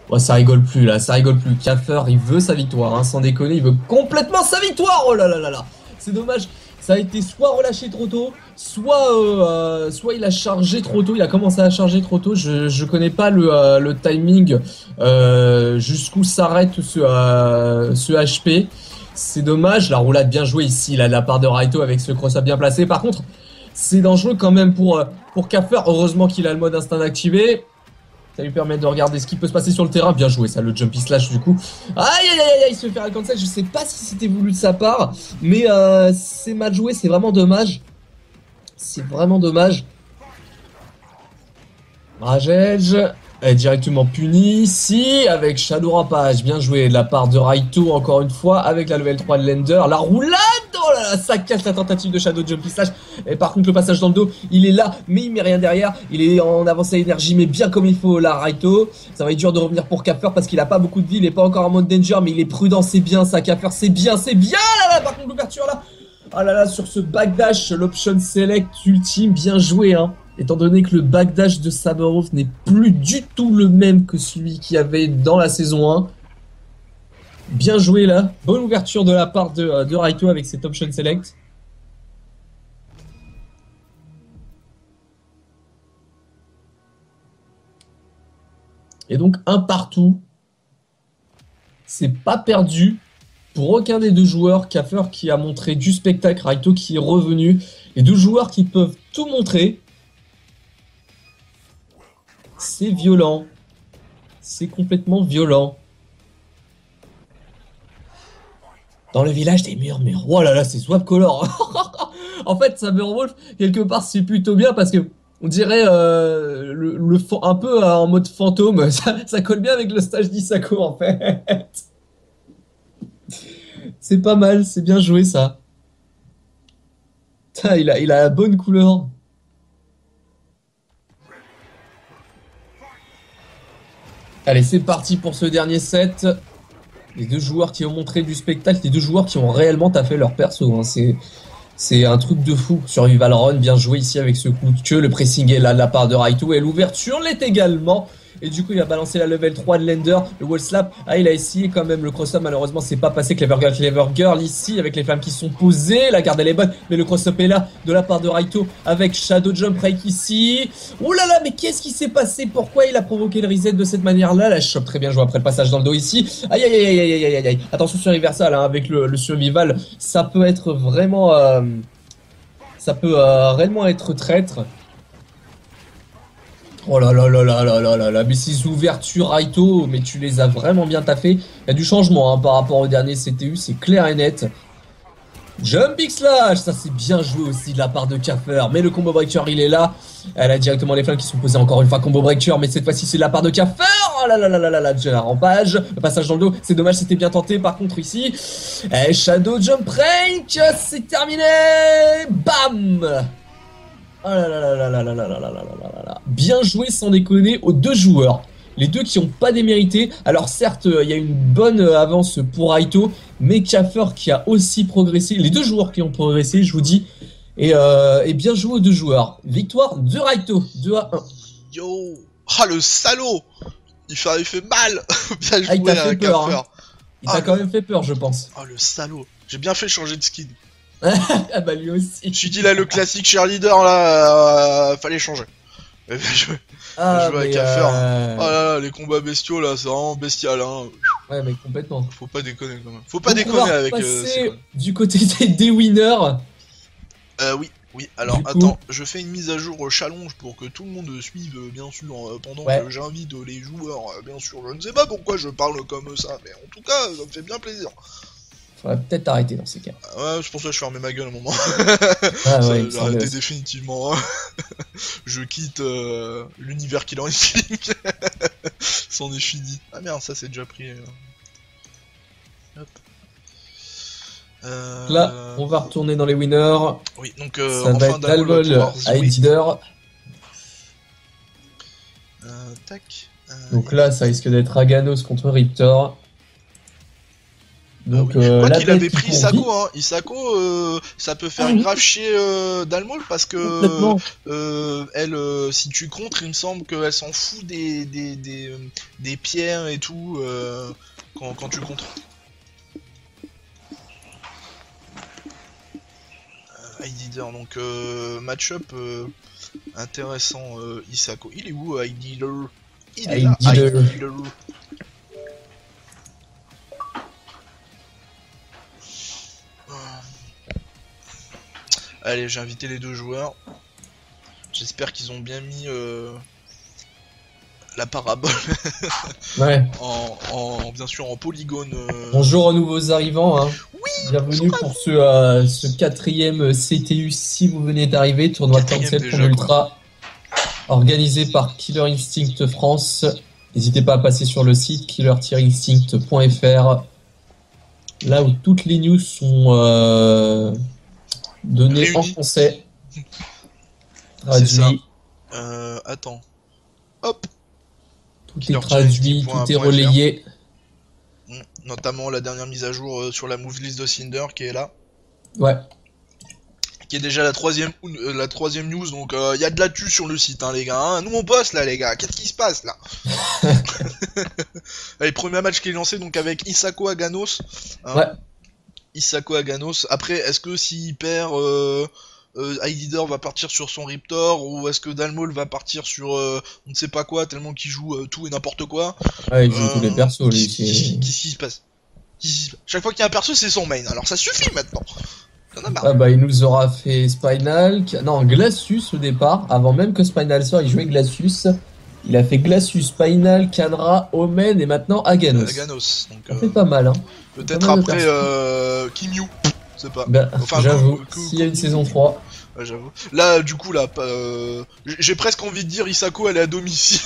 Oh, ça rigole plus là, ça rigole plus. Kaffer, il veut sa victoire, hein, sans déconner, il veut complètement sa victoire. Oh là là là là. C'est dommage, ça a été soit relâché trop tôt, soit il a chargé trop tôt, il a commencé à charger trop tôt. Je connais pas le timing jusqu'où s'arrête ce HP. C'est dommage, la roulade bien jouée ici, là, de la part de Raito avec ce cross-up bien placé. Par contre, c'est dangereux quand même pour Kaffer. Heureusement qu'il a le mode instinct activé. Ça lui permet de regarder ce qui peut se passer sur le terrain. Bien joué ça, le jumpy slash du coup. Aïe aïe aïe aïe, il se fait faire comme ça. Je sais pas si c'était voulu de sa part. Mais c'est mal joué, c'est vraiment dommage. C'est vraiment dommage. Rajej est directement puni ici avec Shadow Rampage. Bien joué de la part de Raito encore une fois avec la level 3 de Lender. La roulade, oh là là, ça casse la tentative de Shadow Jumpy Slash. Et par contre le passage dans le dos, il est là mais il met rien derrière. Il est en avancée à énergie mais bien comme il faut là Raito. Ça va être dur de revenir pour Kaffer parce qu'il a pas beaucoup de vie. Il est pas encore en mode danger mais il est prudent, c'est bien ça Kaffer, c'est bien là là. Par contre l'ouverture là, oh là là, sur ce backdash, l'option select ultime, bien joué hein. Étant donné que le backdash de Saberwolf n'est plus du tout le même que celui qu'il y avait dans la saison 1. Bien joué là. Bonne ouverture de la part de Raito avec cette option select. Et donc un partout. C'est pas perdu pour aucun des deux joueurs. Kaffer qui a montré du spectacle, Raito qui est revenu. Les deux joueurs qui peuvent tout montrer. C'est violent. C'est complètement violent. Dans le village des murmures. Oh là là, c'est Swap Color. En fait, Saberwolf, quelque part, c'est plutôt bien parce que on dirait un peu en mode fantôme. Ça colle bien avec le stage d'Isako, en fait. C'est pas mal, c'est bien joué, ça. Putain, il a la bonne couleur. Allez, c'est parti pour ce dernier set. Les deux joueurs qui ont montré du spectacle, les deux joueurs qui ont réellement taffé leur perso. Hein. C'est un truc de fou. Survival Run, bien joué ici avec ce coup de queue. Le pressing est là de la part de Raito et l'ouverture l'est également. Et du coup, il a balancé la level 3 de Lender. Le wall slap. Ah, il a essayé quand même le cross-up. Malheureusement, c'est pas passé. Clever Girl ici avec les flammes qui sont posées. La garde, elle est bonne. Mais le cross-up est là de la part de Raito avec Shadow Jump Break ici. Ouh là là, mais qu'est-ce qui s'est passé? Pourquoi il a provoqué le reset de cette manière-là? La chope très bien joué après le passage dans le dos ici. Aïe aïe aïe aïe aïe aïe aïe. Attention sur Reversal hein, avec le survival. Ça peut être vraiment. Ça peut réellement être traître. Oh là là là là là là là là, mais ces ouvertures Raito, mais tu les as vraiment bien taffées. Il y a du changement hein, par rapport au dernier CTU, c'est clair et net. Jumping Slash, ça c'est bien joué aussi de la part de Kaffer. Mais le combo breaker il est là. Elle a directement les flammes qui sont posées encore une fois combo breaker. Mais cette fois-ci c'est de la part de Kaffer. Oh là là là là là là, la rampage. Le passage dans le dos, c'est dommage, c'était bien tenté. Par contre ici, Shadow Jump Prank, c'est terminé. Bam. Oh là là là là là là là là là là là. Bien joué sans déconner aux deux joueurs. Les deux qui n'ont pas démérité. Alors certes, il y a une bonne avance pour Raito, mais Kaffer qui a aussi progressé. Les deux joueurs qui ont progressé, je vous dis. Et bien joué aux deux joueurs. Victoire de Raito, 2-1. Yo. Ah le salaud. Il fait mal. Bien joué, il t'a fait peur. Kaffer. Hein. Il t'a quand même fait peur, je pense. Ah le salaud. J'ai bien fait changer de skin. Ah bah lui aussi. Je me suis dit là, le classique cheerleader là, fallait changer. Bien joué. Ah, joué avec Kaffer. Oh là là, les combats bestiaux là, c'est vraiment bestial hein. Ouais, mais complètement. Faut pas déconner quand même. Faut pas déconner avec du côté des winners. Oui. Alors attends, je fais une mise à jour challenge pour que tout le monde suive bien sûr pendant que j'invite les joueurs. Bien sûr, je ne sais pas pourquoi je parle comme ça, mais en tout cas, ça me fait bien plaisir. Faudrait peut-être arrêter dans ces cas. Ouais, c'est pour ça que je fermais ma gueule à un moment. Ah ouais, j'ai arrêté définitivement. Je quitte l'univers Killer Instinct. C'en est fini. Ah merde, ça c'est déjà pris. Hop. Là, on va retourner dans les winners. Oui, donc ça va être Dalbol à Edider. Tac. Donc là, ça risque d'être Aganos contre Riptor. Donc quoi la qu'il bête avait qui pris court Isako, vite. hein. Isako, ça peut faire grave chier Dalmol parce que Complètement. elle, si tu contres, il me semble qu'elle s'en fout des pierres et tout quand tu contres. Heidealer, donc match-up intéressant. Isako, il est où Heidealer? Il est là. Heidealer. Allez, j'ai invité les deux joueurs. J'espère qu'ils ont bien mis la parabole Ouais. bien sûr en polygone. Bonjour aux nouveaux arrivants. Hein. Oui. Bienvenue pour ce 4ème CTU si vous venez d'arriver, tournoi de cancel pour l'Ultra, organisé par Killer Instinct France. N'hésitez pas à passer sur le site killer-instinct.fr, là où toutes les news sont données réunis en français. Traduit. Attends. Hop. Tout est traduit, tout est relayé. Notamment la dernière mise à jour sur la move list de Cinder qui est là. Ouais. Qui est déjà la troisième news, donc il y a de l'actu sur le site, hein, les gars. Hein. Nous on bosse là, les gars. Qu'est-ce qui se passe là? Allez, premier match qui est lancé donc avec Isako Aganos. Hein. Ouais. Isako Aganos. Après, est-ce que s'il perd, Heidealer va partir sur son Riptor, ou est-ce que Dalmol va partir sur on ne sait pas quoi, tellement qu'il joue tout et n'importe quoi? Ouais, il joue tous les persos, lui. Qu'est-ce qui se passe? Chaque fois qu'il y a un perso, c'est son main. Alors ça suffit maintenant. Ah bah il nous aura fait Spinal, non Glacius au départ, avant même que Spinal sorte, il jouait Glacius. Il a fait Glacius, Spinal, Kanra, Omen et maintenant Aganos. Aganos, donc ça fait pas mal hein. Peut-être après Kimyu, je sais pas. Bah, enfin, j'avoue, s'il y a une saison 3. Ouais, j'avoue. Là, du coup, là, j'ai presque envie de dire Isako, elle est à domicile.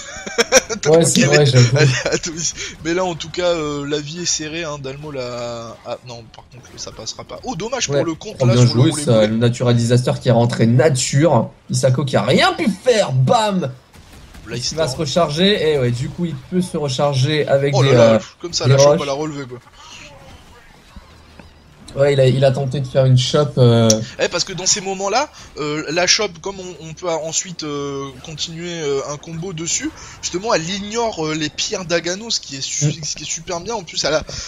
Ouais, c'est vrai, j'avoue. Mais là, en tout cas, la vie est serrée, hein. Dalmo, là. Ah, non, par contre, ça passera pas. Oh, dommage pour le compte, là, bien sur joué, ça, le naturalisateur qui est rentré nature. Isako qui a rien pu faire, bam! Là, il va se recharger, et ouais, du coup, il peut se recharger avec des. Oh là là, comme ça, la chope à la relever, quoi. Ouais, il a tenté de faire une chope. Parce que dans ces moments-là, la chope, comme on peut ensuite continuer un combo dessus, justement, elle ignore les pierres d'Aganos, ce qui est super bien. En plus,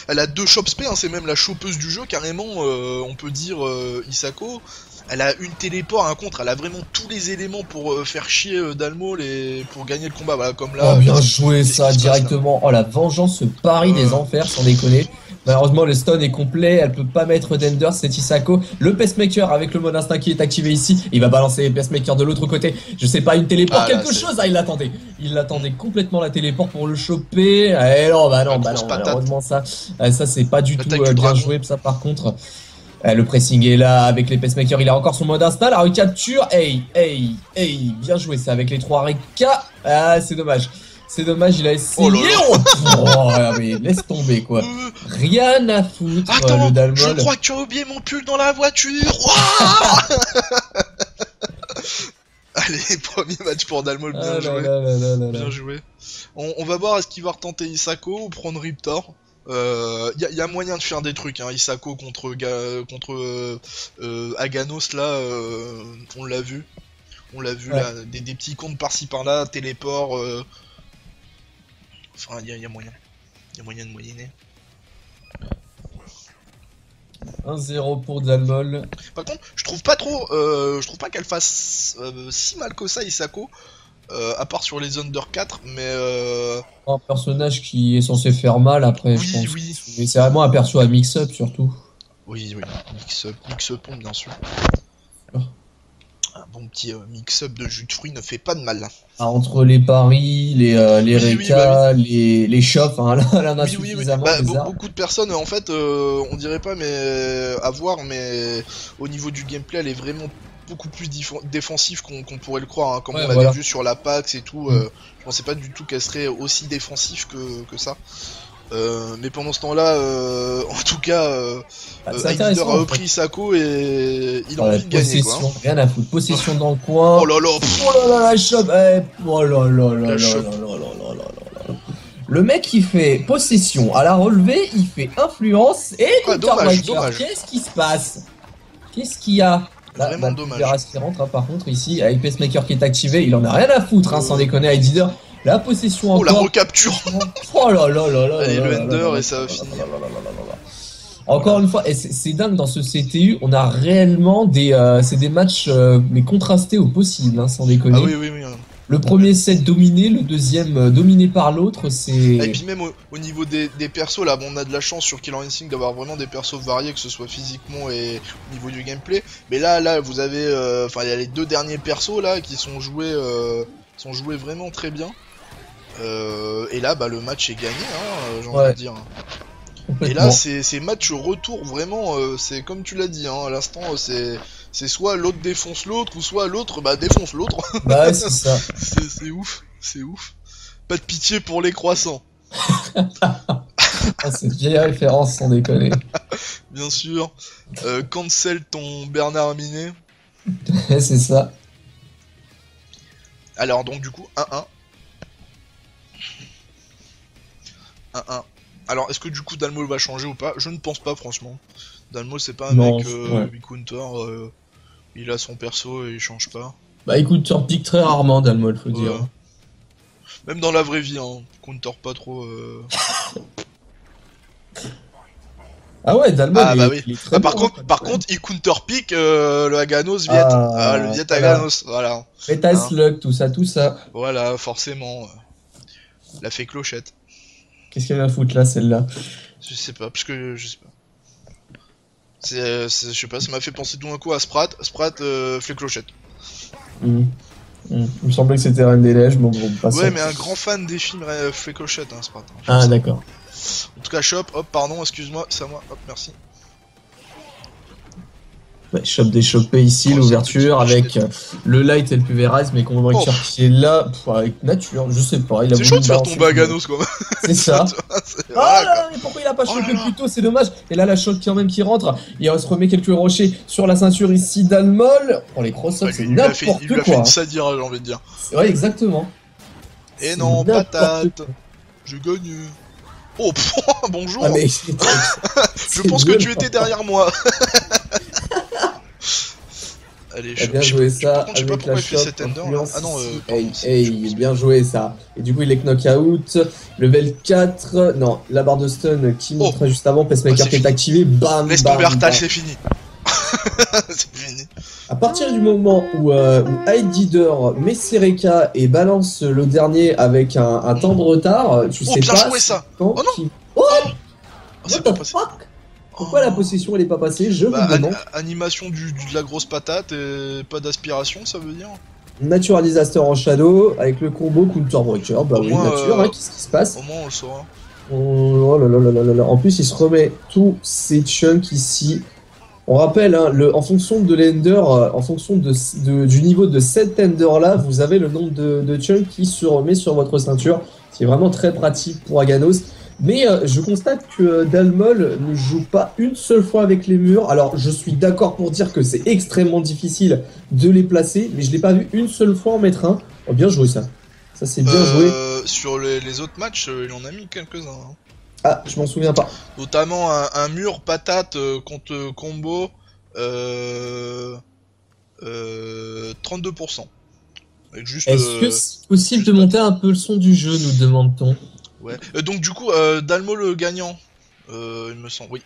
elle a deux chop spé, hein, c'est même la chopeuse du jeu, carrément. On peut dire Isako. Elle a une téléport, un contre, elle a vraiment tous les éléments pour faire chier Dalmo et pour gagner le combat. Voilà, comme là. Oh, bien joué ça directement. Oh, la vengeance, ce pari des enfers, sans déconner. Malheureusement, le stun est complet, elle peut pas mettre d'Ender, c'est Isako. Le pacemaker avec le mode instinct qui est activé ici. Il va balancer le pacemaker de l'autre côté. Je sais pas, une téléport, quelque chose. Ah, il l'attendait. Il l'attendait complètement la téléport pour le choper. Eh non, bah non, malheureusement ça c'est pas du tout bien joué, ça par contre. Le pressing est là avec les pacemakers, il a encore son mode instinct, la recapture. Hey, bien joué ça avec les 3 Reka. Ah, c'est dommage. C'est dommage, il a essayé. Mais laisse tomber quoi. Rien à foutre. Attends, le Dalmol. Je crois que tu as oublié mon pull dans la voiture. Allez, premier match pour Dalmol, bien joué. Bien joué. On va voir est-ce qu'il va retenter Isako ou prendre Riptor. Y a moyen de faire des trucs, hein. Isako contre Aganos là, on l'a vu. Là, des petits comptes par-ci par-là, téléport. Enfin, il y a moyen. Il y a moyen de moyenner. 1-0 pour Dalmol. Par contre, je trouve pas qu'elle fasse si mal que ça, Isako. À part sur les zones d'Or 4, mais un personnage qui est censé faire mal après, je pense. Oui. Mais c'est vraiment un perso à mix-up surtout. Oui. Mix-up, bien sûr. Un bon petit mix-up de jus de fruits ne fait pas de mal. Ah, entre les paris, les Reka, les shops, hein, là on a suffisamment. Beaucoup de personnes, en fait, on dirait pas, mais à voir, mais au niveau du gameplay, elle est vraiment beaucoup plus défensif qu'on pourrait le croire, hein. Comme on l'avait vu sur la PAX et tout, je pensais pas du tout qu'elle serait aussi défensif que ça. Mais pendant ce temps-là, en tout cas, Heidealer a repris Isako et il a envie de gagner, quoi. Rien à foutre, possession dans le coin. Oh là là, la chope. Oh là là. Le mec il fait possession, à la relevée il fait influence et dommage. Qu'est-ce qui se passe? Qu'est-ce qu'il y a? Vraiment dommage. Qui rentre hein, par contre ici avec Pacemaker qui est activé, il en a rien à foutre hein, sans déconner Heidider. La possession encore. Oh la recapture. Oh là là là là. Allez le Ender et ça va finir. Encore une fois, et c'est dingue dans ce CTU, on a réellement c'est des matchs mais contrastés au possible, hein, sans déconner. Ah oui. Le premier set dominé, le deuxième dominé par l'autre, c'est... Et puis même au niveau des persos, là, bon, on a de la chance sur Killer Instinct d'avoir vraiment des persos variés, que ce soit physiquement et au niveau du gameplay. Mais là, vous avez... Enfin, il y a les 2 derniers persos, là, qui sont joués vraiment très bien. Et là, bah, le match est gagné, hein, j'ai envie de dire. Et là, c'est match retour, vraiment, c'est comme tu l'as dit, hein, à l'instant, c'est soit l'autre défonce l'autre, ou soit l'autre, bah, défonce l'autre. Bah, c'est ça. c'est ouf. Pas de pitié pour les croissants. C'est une vieille référence, sans déconner. Bien sûr. Cancel ton Bernard Minet. C'est ça. Alors, donc, du coup, 1-1. 1-1. Alors, est-ce que du coup Dalmol va changer ou pas? Je ne pense pas, franchement. Dalmol, c'est pas un mec counter, il a son perso et il change pas. Bah écoute, tu piques très rarement Dalmol, faut dire. Même dans la vraie vie, hein, counter pas trop. Ah ouais, Dalmol. Ah bah oui. Par contre, il counter pick le Aganos Viet. Le Viet Aganos, voilà. Metal Slug, tout ça. Voilà, forcément. La fée clochette. Qu'est-ce qu'elle va foutre là, celle-là? Je sais pas. Je sais pas, ça m'a fait penser tout d'un coup à Sprat, fée clochette. Il me semblait que c'était Reine des Neiges, bon, passons. Ouais, mais un grand fan des films fée clochette, hein, Sprat. Ah, d'accord. En tout cas, Shop, hop, pardon, excuse-moi, c'est à moi, hop, merci. Ouais, Shop déchopé ici, l'ouverture avec le light et le pulverize, mais Convictor qui est là, avec nature, je sais pas. C'est chaud de faire tomber Aganos quoi. C'est ça. Ah, mais pourquoi il a pas chopé plus tôt, c'est dommage. Et là, la shot qui rentre, il se remet quelques rochers sur la ceinture ici Dalmol. Oh, les cross-ups, c'est n'importe quoi. Il lui a fait une sadire, j'ai envie de dire. Ouais, exactement. Et non, patate. Je gagne. Oh, bonjour. Ah, mais je pense que tu étais derrière moi. Allez, bien joué ça. Je sais pas pourquoi il fait cet ender là. Ah non, bien joué ça. Et du coup, il est knock-out. Level 4. Non, la barre de stun qui montrait juste avant. Pacemaker qui est activé. Bam, laisse tomber Artal, c'est fini. C'est fini. À partir du moment où Heidider met Sereka et balance le dernier avec un temps de retard, tu sais bien pas. Joué ça. Oh non. C'est pas passé. Pourquoi la possession elle est pas passée? Je vous demande. Animation de la grosse patate et pas d'aspiration, ça veut dire? Natural Disaster en Shadow avec le combo Counter Breaker. Bah oui, nature, hein, qu'est-ce qui se passe? Au moins on le saura. Oh là là là là là. En plus, il se remet tous ces chunks ici. On rappelle, hein, en fonction de l'ender, en fonction du niveau de cet ender là, vous avez le nombre de chunks qui se remet sur votre ceinture. C'est vraiment très pratique pour Aganos. Mais je constate que Dalmol ne joue pas une seule fois avec les murs. Alors je suis d'accord pour dire que c'est extrêmement difficile de les placer, mais je l'ai pas vu une seule fois en mettre un. Oh, bien joué ça. Ça c'est bien joué. Sur les autres matchs, il en a mis quelques-uns. Hein. Ah, je m'en souviens pas. Notamment un mur patate contre combo 32%. Est-ce que c'est possible de monter un peu le son du jeu, nous demande-t-on? Ouais. Donc du coup, Dalmo le gagnant, il me semble, oui.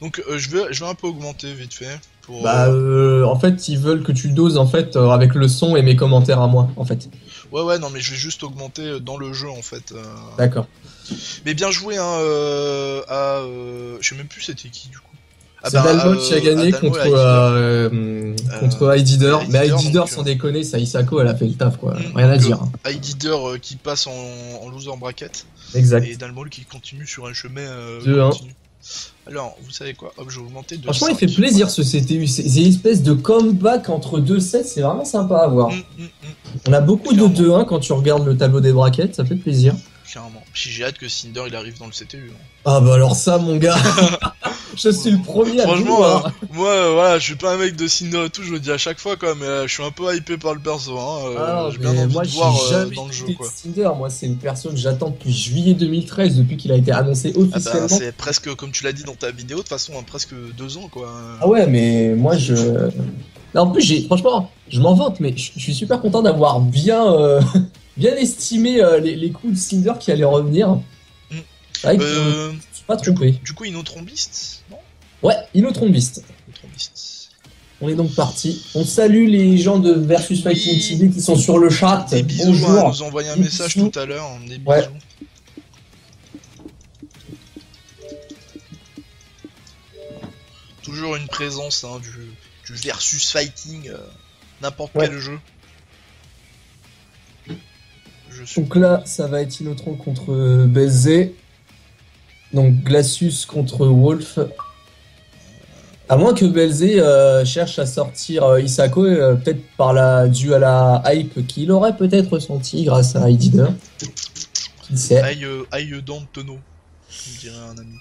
Donc je vais un peu augmenter vite fait. Pour, en fait, ils veulent que tu doses en fait avec le son et mes commentaires à moi, en fait. Ouais, non mais je vais juste augmenter dans le jeu en fait. D'accord. Mais bien joué, hein, je sais même plus c'était qui du coup. C'est Dalmol qui a gagné contre Heidider. Mais Heidider, sans déconner, ça Isako, elle a fait le taf, quoi. Rien à dire. Heidider qui passe en loser bracket. Exact. Et Dalmol qui continue sur un chemin continu. Alors, vous savez quoi? Hop, je vais augmenter de Franchement, 5. il fait plaisir ce CTU. C'est une espèce de comeback entre deux sets, c'est vraiment sympa à voir. On a beaucoup de 2-1 quand tu regardes le tableau des brackets, ça fait plaisir. Clairement. Puis j'ai hâte que Cinder il arrive dans le CTU. Hein. Ah bah alors ça, mon gars. Je suis le premier à le Franchement, vouloir. moi, voilà, je suis pas un mec de Cinder et tout, je le dis à chaque fois, quoi, mais je suis un peu hypé par le perso, hein. Ah, J'ai bien mais envie moi, de j'ai voir jamais dans le jeu, écouté quoi. Cinder. Moi, c'est une personne que j'attends depuis juillet 2013, depuis qu'il a été annoncé Ah officiellement. bah, c'est presque, comme tu l'as dit dans ta vidéo, de toute façon, hein, presque 2 ans, quoi. Ah ouais, mais moi, là, en plus, franchement, je m'en vante, mais je suis super content d'avoir bien, bien estimé les coups de Cinder qui allaient revenir. C'est vrai que je suis pas trompé. Du coup, Inotrombiste, non? Ouais, Inotrombiste. Inotrombiste. On est donc parti. On salue les gens de Versus Fighting TV qui sont sur le chat. Des bisous, Bonjour. nous envoyer un Des message bisous. tout à l'heure, des bisous. Ouais. Toujours une présence hein, du Versus Fighting, n'importe Ouais. quel jeu. Je suis... Donc là, ça va être Inotron contre BSZ. Donc Glacius contre Wolf. À moins que BLZ cherche à sortir Isako, peut-être dû à la hype qu'il aurait peut-être ressenti grâce à Heidider. Qui sait. Aïe Dantono, me dirait un ami.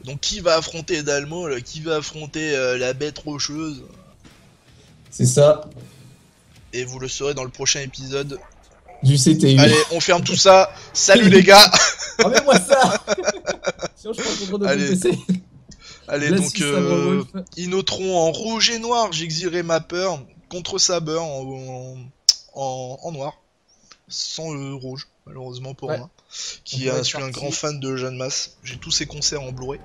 Donc qui va affronter Dalmo, là, qui va affronter la bête rocheuse? C'est ça, Et vous le saurez dans le prochain épisode. du CTU. Allez, on ferme tout ça. Salut les gars. Remets-moi ça. Sinon, je prends le contrôle de mon Allez. PC. Allez, Glacius, donc Sabre, Wolf. Inotron en rouge et noir, j'exilerai ma peur contre Saber en noir. Sans le rouge, malheureusement pour Ouais. moi. On va être Je suis un parti. grand fan de Jeanne Masse. J'ai tous ses concerts en Blu-ray.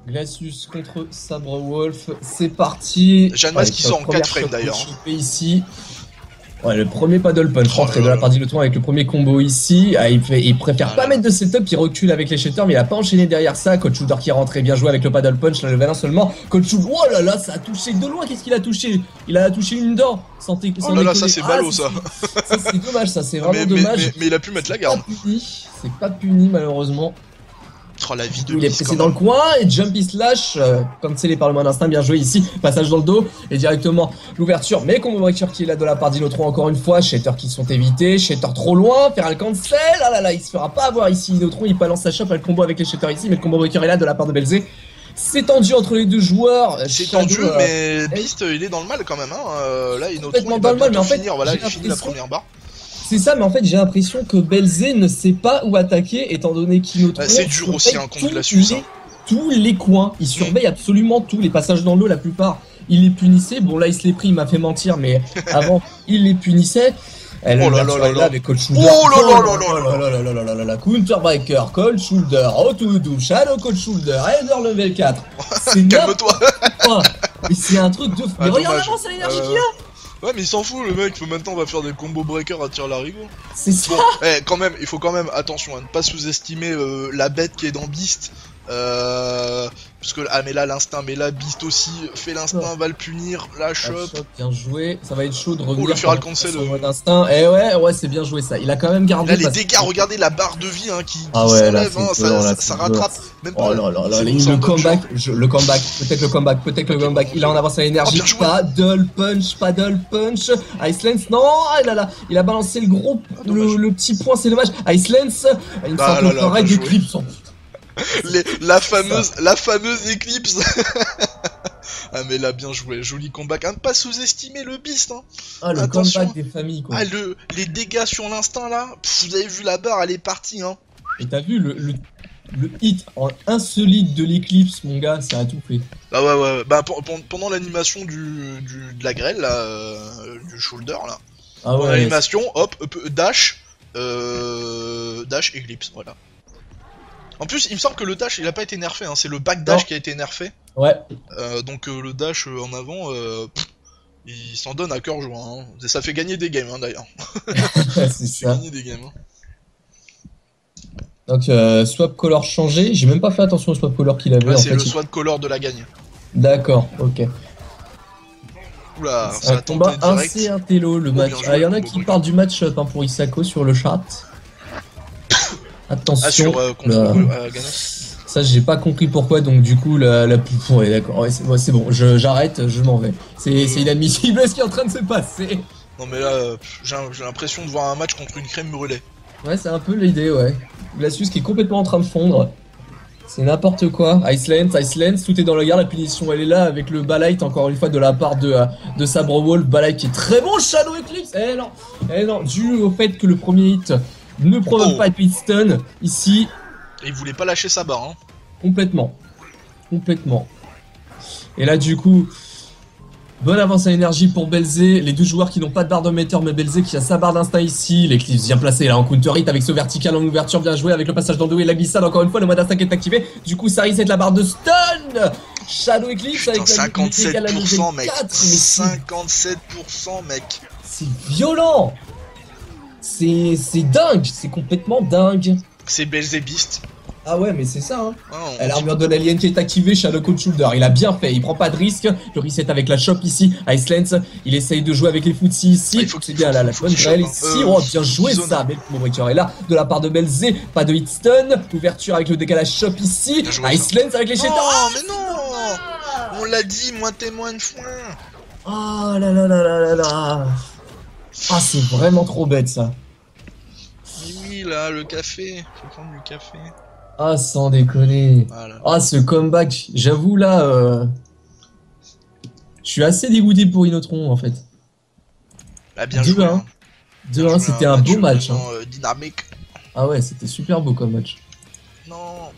Glacius contre Sabre Wolf, c'est parti. Jeanne Masse qui sort en première 4 frames, shot d'ailleurs. chopée ici. Ouais, le premier paddle punch Oh rentré là de la là. partie de tour avec le premier combo ici. Ah, il préfère Ah pas là. mettre de setup, il recule avec les shatters, mais il a pas enchaîné derrière ça. Coach Shooter qui est rentré, bien joué avec le paddle punch, là, le Valin seulement. Coach Shooter, oh là là, ça a touché de loin, qu'est-ce qu'il a touché? Il a touché une dent. Sans Oh là là, ça c'est ballot ça. Ça c'est dommage, ça c'est Ah, vraiment dommage. mais il a pu mettre la C'est garde. pas puni, c'est pas puni malheureusement. Oh la vie de Il est Miss, pressé quand dans le même. coin et Jumpy Slash, comme c'est les parlements d'instinct, bien joué ici, passage dans le dos et directement l'ouverture, mais combo breaker qui est là de la part d'Inotron encore une fois, Shatter qui sont évités, Shatter trop loin, faire le cancel, ah là là, il se fera pas avoir ici, Inotron il balance sa chope, le combo avec les Shatter ici, mais le combo breaker est là de la part de BLZ. C'est tendu entre les deux joueurs. C'est Shadow, tendu, mais Beast il est dans le mal quand même. Hein. Là, Inotron Complètement il dans va le mal, mais bientôt en fait, finir. Voilà, j'ai il finit la l'impression- première barre. C'est ça, mais en fait j'ai l'impression que BLZ ne sait pas où attaquer étant donné qu'Inotron C'est dur aussi surveille hein, contre Glacius. Hein. tous les coins, il surveille absolument tous les passages dans l'eau, la plupart il les punissait, bon là il se les pris, il m'a fait mentir, mais avant il les punissait. Elle Oh là là là là. avec Cold Shoulder. Oh là là là là là. Counterbreaker, Cold Shoulder, Auto Do, Shadow Cold Shoulder, Ender level 4. C'est Calme-toi. Mais c'est un truc de fou. Mais Ah, regarde dommage. l'avance à l'énergie qu'il a. Ouais, mais il s'en fout le mec. Maintenant, on va faire des combos breakers à tir larigot. C'est ça. Bon, quand même, il faut quand même attention à ne pas sous-estimer la bête qui est dans Beast. Parce que mais là l'instinct, mais là Beast aussi fait l'instinct, va le punir, la chope. Bien joué, ça va être chaud de revenir. le feral cancel, sur mode instinct. Et ouais, c'est bien joué ça. Il a quand même gardé. Là les parce dégâts, que- regardez la barre de vie hein, qui ouais, là, s'enlève, c'est hein, dur, là, ça c'est rattrape. dur. Même pas. Oh là là là, C'est le bon, ça en donne comeback, chaud. le comeback, peut-être le comeback, Ok, il a en avance à l'énergie. bien joué. Paddle punch, Icelands, non, ah là là, il a balancé le gros, dommage. le petit point, c'est dommage. Icelands, il me Ah semble là qu'on là, fera bien de joué. clips. Oh, La fameuse éclipse. Ah mais là bien joué, joli comeback. À ne pas sous-estimer le Beast hein. Ah, le Attention. comeback des familles quoi. Ah les dégâts sur l'instinct là, vous avez vu la barre, elle est partie hein. Et t'as vu le hit en insolite de l'éclipse, mon gars, ça a tout fait. Ah ouais, bah pendant l'animation de la grêle là, du shoulder là. Ah Pendant ouais, l'animation, hop, dash, dash, eclipse, voilà. En plus, il me semble que le dash il a pas été nerfé, hein, c'est le back dash Non. qui a été nerfé. ouais. Donc le dash en avant, il s'en donne à cœur joie. Hein. Et ça fait gagner des games hein, d'ailleurs. c'est C'est ça. gagner des games. Hein. Donc swap color changé, j'ai même pas fait attention au swap color qu'il avait Ouais, en c'est fait. le sword color de la gagne. D'accord, ok. Oula, C'est ça un a combat tenté direct. assez intello le Oh, match. bien joué, Ah, il y en a combo qui breaker. parlent du match-up hein, pour Isako sur le chat. Attention. Ah sur contre Ganos. Ça j'ai pas compris pourquoi, donc du coup la ouais, d'accord, ouais, c'est bon, j'arrête, je m'en vais. C'est inadmissible ce qui est en train de se passer. Non mais là, j'ai l'impression de voir un match contre une crème brûlée. Ouais, c'est un peu l'idée, ouais. Glacius qui est complètement en train de fondre. C'est n'importe quoi. Iceland, tout est dans le garde, la punition elle est là avec le Balite encore une fois de la part de Sabre Wolf. Balite qui est très bon, Shadow Eclipse. Eh non, dû au fait que le premier hit ne provoque pas de hit stun, ici. Et il voulait pas lâcher sa barre, hein. Complètement. Et là du coup, bonne avance à énergie pour Belzé, les deux joueurs qui n'ont pas de barre de meter, mais Belzé qui a sa barre d'instinct ici, l'Eclipse bien placé là en counter hit avec ce vertical en ouverture bien joué avec le passage d'Ando et la glissade encore une fois, le mode d'instinct est activé, du coup ça reset la barre de stun. Shadow Eclipse putain, avec la 57% mec, 4, 57% mec. C'est violent. C'est dingue, c'est complètement dingue. C'est Belzébiste. Ah ouais mais c'est ça hein. Ah, L'armure de l'alien qui est activée, Shadow Cold Shoulder, il a bien fait, il prend pas de risque, le reset avec la shop ici, Icelands, il essaye de jouer avec les footsie ici, c'est bien là, la bonne grêle ici, oh bien joué ça, mais le breaker est là, de la part de Belzé, pas de hit stun, ouverture avec le décalage shop ici, Icelands avec les non, shaders. Mais non, on l'a dit, moins témoin de foin. Oh là là là là là là. Ah c'est vraiment trop bête ça. Mais oui là, le café, faut prendre du café. Ah sans déconner. Ah ce comeback, j'avoue là, je suis assez dégoûté pour Inotron en fait. Bah, bien joué. 2-1, 2-1, c'était un beau match. Dynamique. Ah ouais, c'était super beau comme match. Non.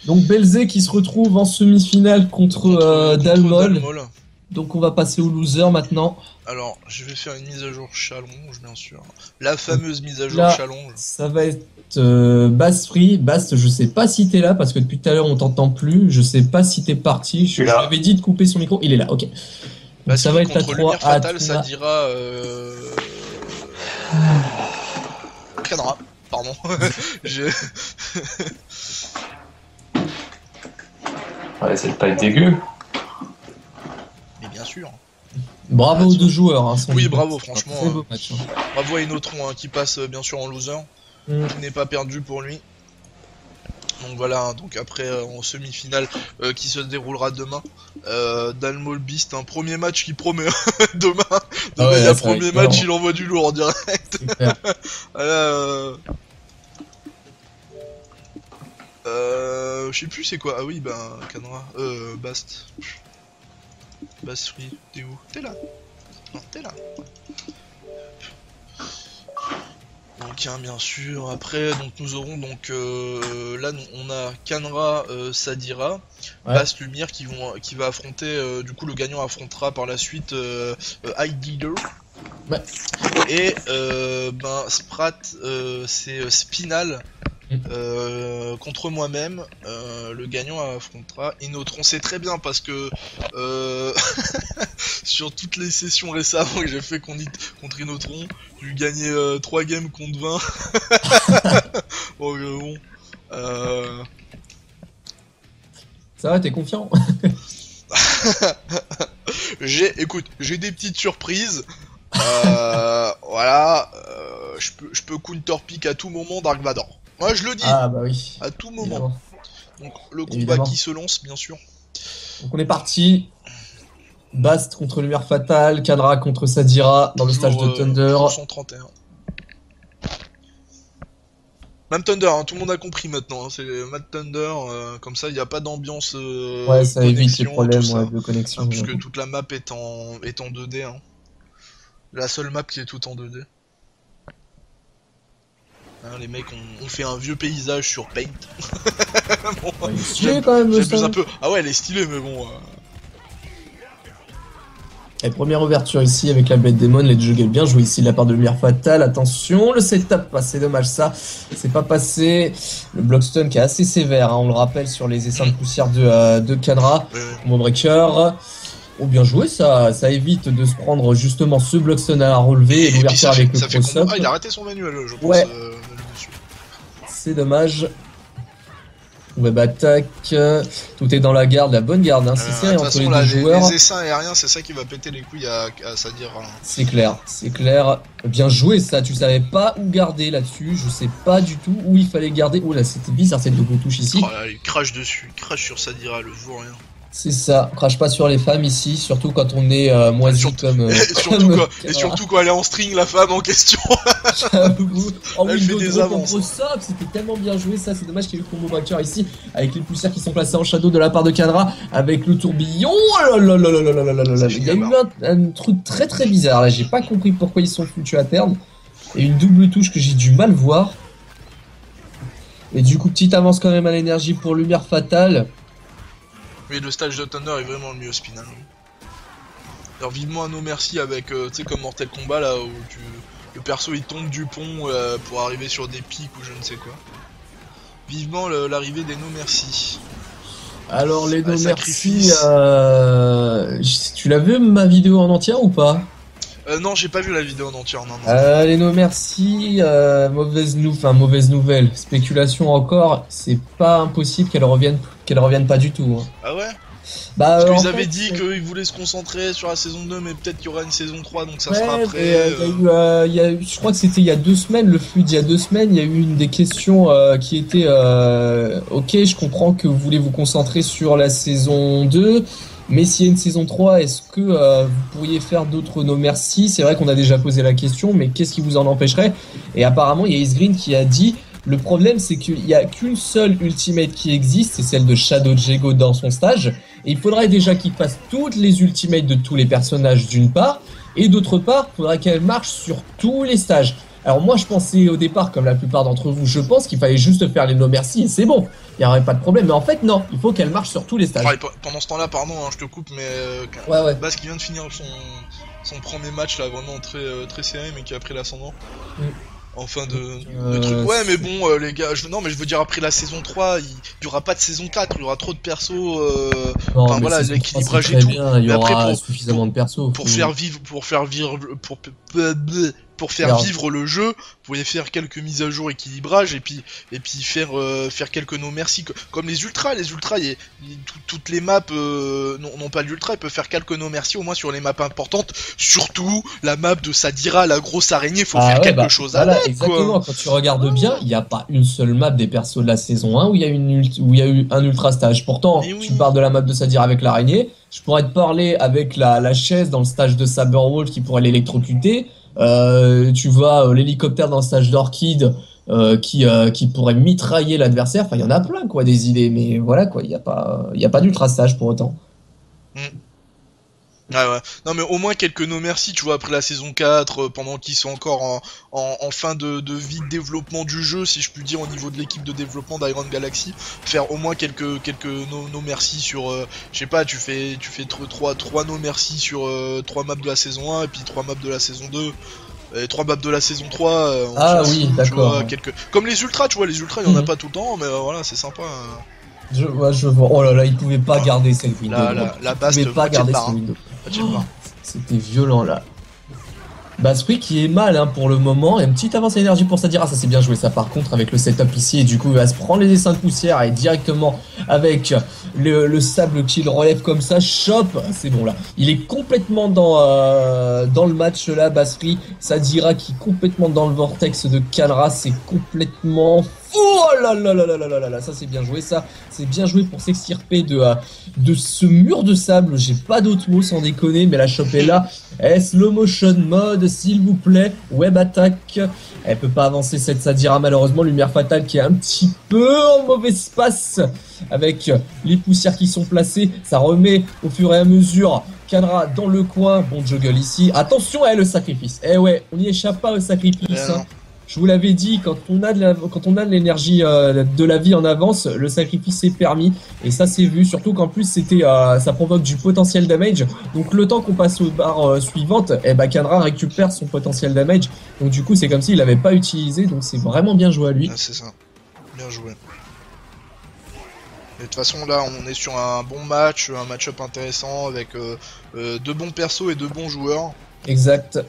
Donc Belzé qui se retrouve en semi-finale contre Dalmol. Donc on va passer au loser maintenant. Alors, je vais faire une mise à jour challenge, bien sûr. La fameuse mise à jour là, challenge. Ça va être Bast Free. Bast, je sais pas si t'es là parce que depuis tout à l'heure on t'entend plus. Je sais pas si t'es parti. Je t'avais dit de couper son micro. Il est là, ok. Donc ça va être la 3 lumière fatale, ça dira Canra, pardon. Ouais, c'est pas dégueu. Mais bien sûr. Bravo aux deux joueurs. Hein, oui, bravo, franchement. Très beau match, hein. Bravo à Inotron qui passe bien sûr en loser. Qui n'est pas perdu pour lui. Donc voilà, donc après en semi-finale qui se déroulera demain. Dalmol Beast, un premier match qui promet. Demain, il y a premier match, il envoie du lourd en direct. Voilà, je sais plus c'est quoi. Ah oui, ben Canra, Bast. Bast Free, t'es où? T'es là. Non, t'es là. Donc hein, bien sûr, après donc nous aurons donc là on a Canra, Sadira, Bast Lumière qui va affronter du coup le gagnant affrontera par la suite Dealer. Ouais. Et ben Sprat c'est Spinal contre moi-même. Le gagnant affrontera Inotron. C'est très bien parce que sur toutes les sessions récemment que j'ai fait contre Inotron, j'ai eu gagné 3 games contre 20. Bon, ça va, t'es confiant? Écoute, j'ai des petites surprises. Voilà, je peux counter pick à tout moment Dark Vador. Moi je le dis. Ah bah oui. À tout moment. Évidemment. Donc le combat qui se lance bien sûr. Donc on est parti. Bast contre Lumière Fatale, Canra contre Sadira dans le stage de Thunder. 131. Même Thunder, hein, tout le monde a compris maintenant. Hein, c'est Mad Thunder, comme ça il n'y a pas d'ambiance. Ouais, ça évite les problèmes de connexion. Puisque toute la map est en 2D. Hein. La seule map qui est toute en 2D. Hein, les mecs ont fait un vieux paysage sur Paint. Bon, ouais, stylé quand même ça. Un peu. Ah ouais, elle est stylée, mais bon. Et première ouverture ici avec la bête démon, les juggles bien joué ici de la part de Lumière Fatale. Attention, le setup, c'est dommage ça. C'est pas passé. Le block stun qui est assez sévère, hein, on le rappelle sur les essaims de poussière de Canra. Mon breaker. Oh bien joué, ça évite de se prendre justement ce block stun à la relever et l'ouverture avec le cross-up. Ah, il a arrêté son manuel, je pense. Ouais. C'est dommage. Web attack, tout est dans la garde, la bonne garde, hein. C'est serré entre les deux joueurs. Les essaims aériens, c'est ça qui va péter les couilles à Sadira. Hein. C'est clair. Bien joué ça, tu savais pas où garder là-dessus, je sais pas du tout où il fallait garder. Oh là, c'était bizarre cette double touche ici. Oh là, il crache dessus, il crache sur Sadira, le vaut rien. C'est ça, crache pas sur les femmes ici, surtout quand on est moisi comme... et surtout quand elle est en string, la femme en question. J'avoue. Oh, elle fait des avances. C'était tellement bien joué ça, c'est dommage qu'il y ait eu combo breaker ici, avec les poussières qui sont placées en shadow de la part de Kandra, avec le tourbillon. Oh là là là là là là là là. Il y a eu un truc très très bizarre là, j'ai pas compris pourquoi ils sont foutus à terme. Et une double touche que j'ai du mal voir. Et du coup, petite avance quand même à l'énergie pour Lumière Fatale. Mais le stage de Thunder est vraiment le mieux spinal. Alors vivement un no merci avec, tu sais, comme Mortal Kombat là, où le perso il tombe du pont pour arriver sur des pics ou je ne sais quoi. Vivement l'arrivée des no merci. Alors les no merci, tu l'as vu ma vidéo en entière ou pas? Non, j'ai pas vu la vidéo en entière, non. Les no merci, mauvaise nouvelle, spéculation encore, c'est pas impossible qu'elle revienne pas du tout. Hein. Ah ouais? Bah, parce qu'ils avaient dit qu'ils voulaient se concentrer sur la saison 2, mais peut-être qu'il y aura une saison 3, donc ça sera après. Je crois que c'était il y a 2 semaines, le flux d'il y a 2 semaines, il y a eu une des questions qui était ok, je comprends que vous voulez vous concentrer sur la saison 2, mais s'il y a une saison 3, est-ce que vous pourriez faire d'autres no merci? C'est vrai qu'on a déjà posé la question, mais qu'est-ce qui vous en empêcherait? Et apparemment, il y a Ace Green qui a dit... Le problème, c'est qu'il n'y a qu'une seule ultimate qui existe, c'est celle de Shadow Jego dans son stage. Et il faudrait déjà qu'il fasse toutes les ultimates de tous les personnages d'une part, et d'autre part, il faudrait qu'elle marche sur tous les stages. Alors moi, je pensais au départ, comme la plupart d'entre vous, je pense qu'il fallait juste faire les no merci et c'est bon. Il n'y aurait pas de problème. Mais en fait, non, il faut qu'elle marche sur tous les stages. Ouais, pendant ce temps-là, pardon, hein, je te coupe, mais ouais. Bas qui vient de finir son premier match là, vraiment très serré, mais qui a pris l'ascendant. En fin de truc. Ouais, mais bon, les gars, je veux dire, après la saison 3, il y aura pas de saison 4, il y aura trop de persos. Enfin voilà, l'équilibrage et tout. Bien, il y aura suffisamment de persos. Pour faire vivre le jeu, vous pouvez faire quelques mises à jour équilibrage et puis faire quelques no merci comme les ultras. Toutes les maps non pas l'ultra, ils peuvent faire quelques no merci au moins sur les maps importantes. Surtout la map de Sadira, la grosse araignée, faut faire quelque chose avec. Exactement. Quand tu regardes bien, il n'y a pas une seule map des persos de la saison 1 où il y a eu un ultra stage. Pourtant, tu parles de la map de Sadira avec l'araignée. Je pourrais te parler avec la chaise dans le stage de Saberwolf qui pourrait l'électrocuter. Tu vois l'hélicoptère dans le stage d'Orchid qui pourrait mitrailler l'adversaire. Enfin, il y en a plein quoi des idées, mais voilà quoi, il y a pas d'ultra stage pour autant. Ah ouais. Non mais au moins quelques no merci, tu vois, après la saison 4, pendant qu'ils sont encore en fin de vie de développement du jeu, si je puis dire, au niveau de l'équipe de développement d'Iron Galaxy, faire au moins quelques no merci sur, je sais pas, tu fais 3 no merci sur 3 maps de la saison 1 et puis 3 maps de la saison 2. Et 3 maps de la saison 3, oui, d'accord. Comme les ultras, tu vois, les ultras, il y en a pas tout le temps, mais voilà, c'est sympa. Je vois. Oh là là, ils pouvaient pas garder cette window. La base ils pouvaient pas garder cette window. C'était violent là. Baspree qui est mal pour le moment. Et une petite avance à l'énergie pour Sadira. Ça c'est bien joué ça par contre avec le setup ici. Et du coup il va se prendre les essaims de poussière et directement avec le sable qu'il relève comme ça. Chope. C'est bon là. Il est complètement dans le match là. Baspree. Sadira qui est complètement dans le vortex de Kandra. C'est complètement... Oh là là là là là là là, ça c'est bien joué, ça c'est bien joué pour s'extirper de ce mur de sable. J'ai pas d'autres mots sans déconner, mais la chope est là. Slow motion mode s'il vous plaît, web attack. Elle peut pas avancer cette Sadira malheureusement. Lumière fatale qui est un petit peu en mauvais espace avec les poussières qui sont placées. Ça remet au fur et à mesure Kandra dans le coin. Bon juggle ici, attention le sacrifice. Ouais, on n'y échappe pas au sacrifice. Je vous l'avais dit, quand on a de l'énergie de la vie en avance, le sacrifice est permis. Et ça c'est vu, surtout qu'en plus ça provoque du potentiel damage. Donc le temps qu'on passe aux barres suivantes, Kandra récupère son potentiel damage. Donc du coup c'est comme s'il l'avait pas utilisé, donc c'est vraiment bien joué à lui. Ah, c'est ça, bien joué. Et de toute façon là on est sur un bon match, un match-up intéressant avec de bons persos et de bons joueurs. Exact.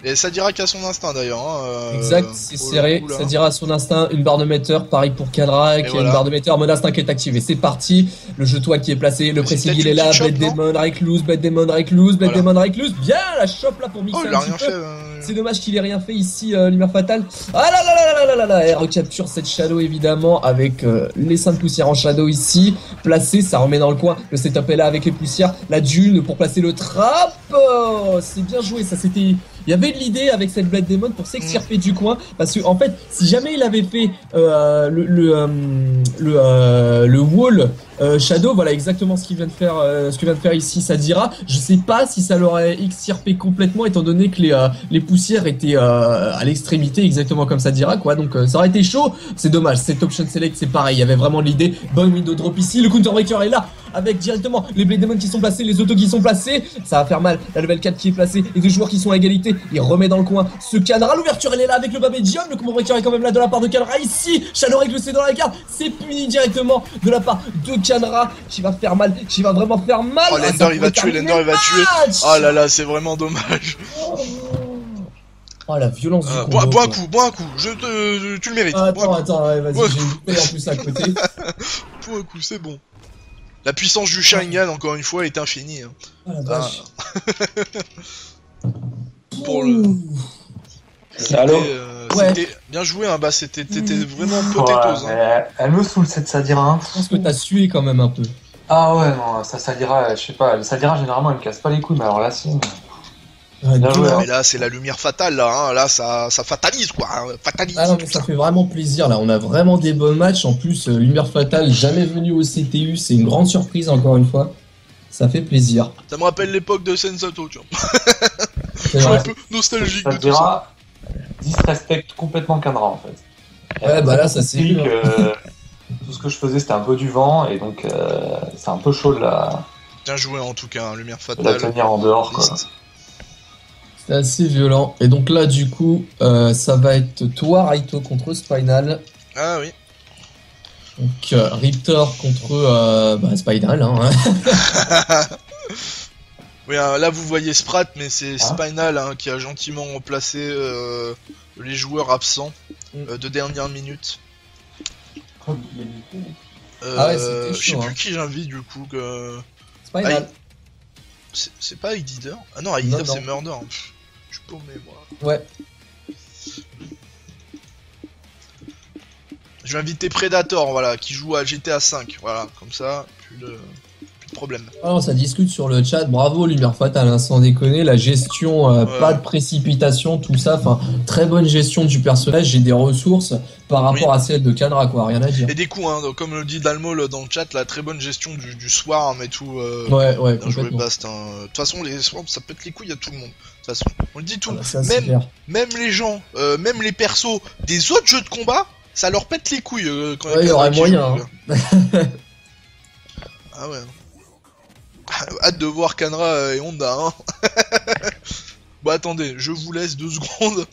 Et ça dira qu'à son instinct d'ailleurs. Exact, c'est serré, ça dira à son instinct, une barre de metteur, pareil pour Kandra, qui a une barre de metteur, mode instinct qui est activé. C'est parti, le jeu toit qui est placé, le pressing il est là, Blade Demon, Recluse, Blade Demon, Recluse, Blade Demon, Recluse, bien la chope là pour mixer un petit peu. C'est dommage qu'il ait rien fait ici, Lumière Fatale. Ah là là là là là là là. Elle recapture cette Shadow évidemment avec les 5 poussières en Shadow ici. Placé, ça remet dans le coin. Le setup est là avec les poussières. La Dune pour placer le trap. Oh, c'est bien joué, ça c'était... Il y avait de l'idée avec cette Blade Demon pour s'extirper du coin. Parce que en fait, si jamais il avait fait le wall Shadow, voilà exactement ce qu'il vient de faire, ce que vient de faire ici Sadira. Je sais pas si ça l'aurait extirpé complètement étant donné que les poussières étaient à l'extrémité exactement comme Sadira quoi. Donc ça aurait été chaud. C'est dommage. Cette option select c'est pareil. Il y avait vraiment l'idée. Bonne window drop ici. Le counter breaker est là avec directement les Blade Demon qui sont placés, les autos qui sont placés. Ça va faire mal. La level 4 qui est placée. Les deux joueurs qui sont à égalité. Il remet dans le coin ce Canra. L'ouverture elle est là avec le Babedium. Le combo breaker est quand même là de la part de Canra ici. Shadow Reg le c'est dans la garde. C'est puni directement de la part de Canra qui va faire mal. Qui va vraiment faire mal. Oh Lender il va tuer. Lender il va tuer. Oh là là c'est vraiment dommage. Oh la violence du combo. Bois un coup. Tu le mérites. Attends, ouais, vas-y, j'ai une bouteille en plus à côté. Bois un coup, c'est bon. La puissance du Sharingan, encore une fois, est infinie. Hein. Oh la vache. Pour le... Alors c'était bien joué, hein, bah c'était vraiment potatoes. Hein. Elle me saoule cette Sadira. Hein. Je pense que t'as sué quand même un peu. Ah ouais, non, ça Sadira, je sais pas, le Sadira généralement elle me casse pas les couilles, mais alors là si. Bien joué, mais là c'est la lumière fatale là, hein. Là ça fatalise quoi, hein. Fatalise. Ah non mais ça fait vraiment plaisir là, on a vraiment des bons matchs, en plus lumière fatale jamais venu au CTU, c'est une grande surprise encore une fois, ça fait plaisir. Ça me rappelle l'époque de Sensato tu vois. Je suis un peu nostalgique de tout ça. Disrespecte complètement Canra en fait. Ouais bah là ça c'est vu. Tout ce que je faisais c'était un peu du vent et donc c'est un peu chaud de la... Bien joué en tout cas, hein, lumière fatale. De la tenir en dehors quoi. C'est assez violent. Et donc là, du coup, ça va être toi, Raito, contre Spinal. Ah oui. Donc, Riptor contre Spinal. Hein. Oui, là vous voyez Sprat, mais c'est Spinal hein, qui a gentiment remplacé les joueurs absents de dernière minute. Ouais, je sais plus qui j'invite du coup. Spinal. C'est pas Edider? Ah non, Edider c'est Murder. Je suis paumé moi. Ouais. Je vais inviter Predator, voilà, qui joue à GTA 5. Voilà, comme ça, plus de problème. Alors ça discute sur le chat, bravo Lumière Fatale, hein, sans déconner, la gestion, pas de précipitation, tout ça, enfin, très bonne gestion du personnage, j'ai des ressources par rapport à celle de Canra, quoi, rien à dire. Et des coups, hein, donc, comme le dit Dalmol dans le chat, la très bonne gestion du Swarm et tout. Ouais, bien joué Bast, hein. De toute façon, les Swarms, ça pète les couilles à tout le monde. De toute façon, on le dit tout, même les gens, même les persos des autres jeux de combat, ça leur pète les couilles quand il y aurait moyen. Hein. Ah ouais. Hâte de voir Canra et Honda. Hein. Bon attendez, je vous laisse 2 secondes.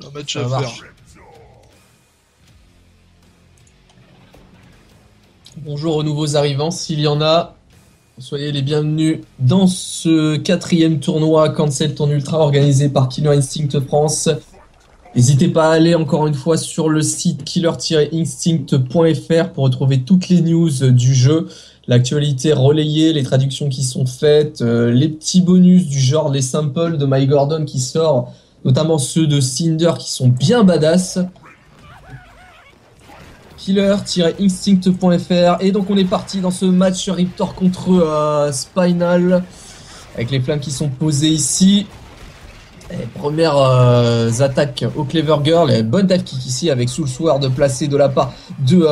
Un match à faire. Bonjour aux nouveaux arrivants, s'il y en a. Soyez les bienvenus dans ce 4e tournoi Cancel Tourne Ultra organisé par Killer Instinct France. N'hésitez pas à aller encore une fois sur le site killer-instinct.fr pour retrouver toutes les news du jeu, l'actualité relayée, les traductions qui sont faites, les petits bonus du genre les samples de My Gordon qui sort, notamment ceux de Cinder qui sont bien badass. Killer-instinct.fr. Et donc on est parti dans ce match Riptor contre Spinal avec les flammes qui sont posées ici. Les premières attaques au Clever Girl, bonne dive kick ici avec Soul Sword placé de la part de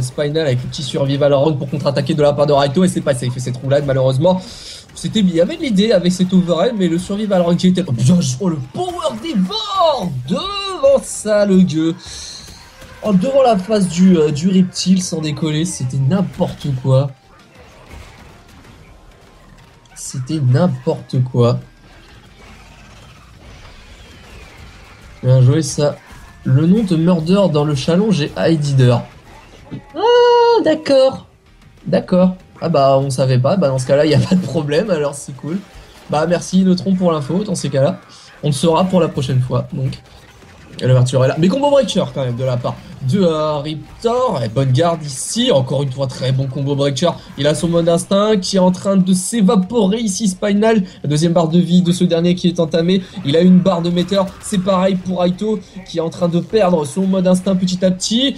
Spinal avec le petit survival run pour contre-attaquer de la part de Raito, et c'est pas ça, il fait cette roulade malheureusement. Il y avait de l'idée avec cet overhead, mais le survival run qui était bien joué, le power dévore devant ça le gueux. Oh, devant la face du reptile sans décoller, c'était n'importe quoi. C'était n'importe quoi. Bien joué ça. Le nom de Murder dans le chalon, j'ai Heidider. Ah d'accord. D'accord. Ah bah on savait pas, bah dans ce cas là il n'y a pas de problème, alors c'est cool. Bah merci Neutron pour l'info dans ces cas là. On le saura pour la prochaine fois donc. Et l'ouverture est là. Mais combo breaker quand même de la part de Riptor. Et bonne garde ici, encore une fois très bon combo breaker. Il a son mode instinct qui est en train de s'évaporer ici Spinal. La deuxième barre de vie de ce dernier qui est entamée. Il a une barre de metteur, c'est pareil pour Raito qui est en train de perdre son mode instinct petit à petit.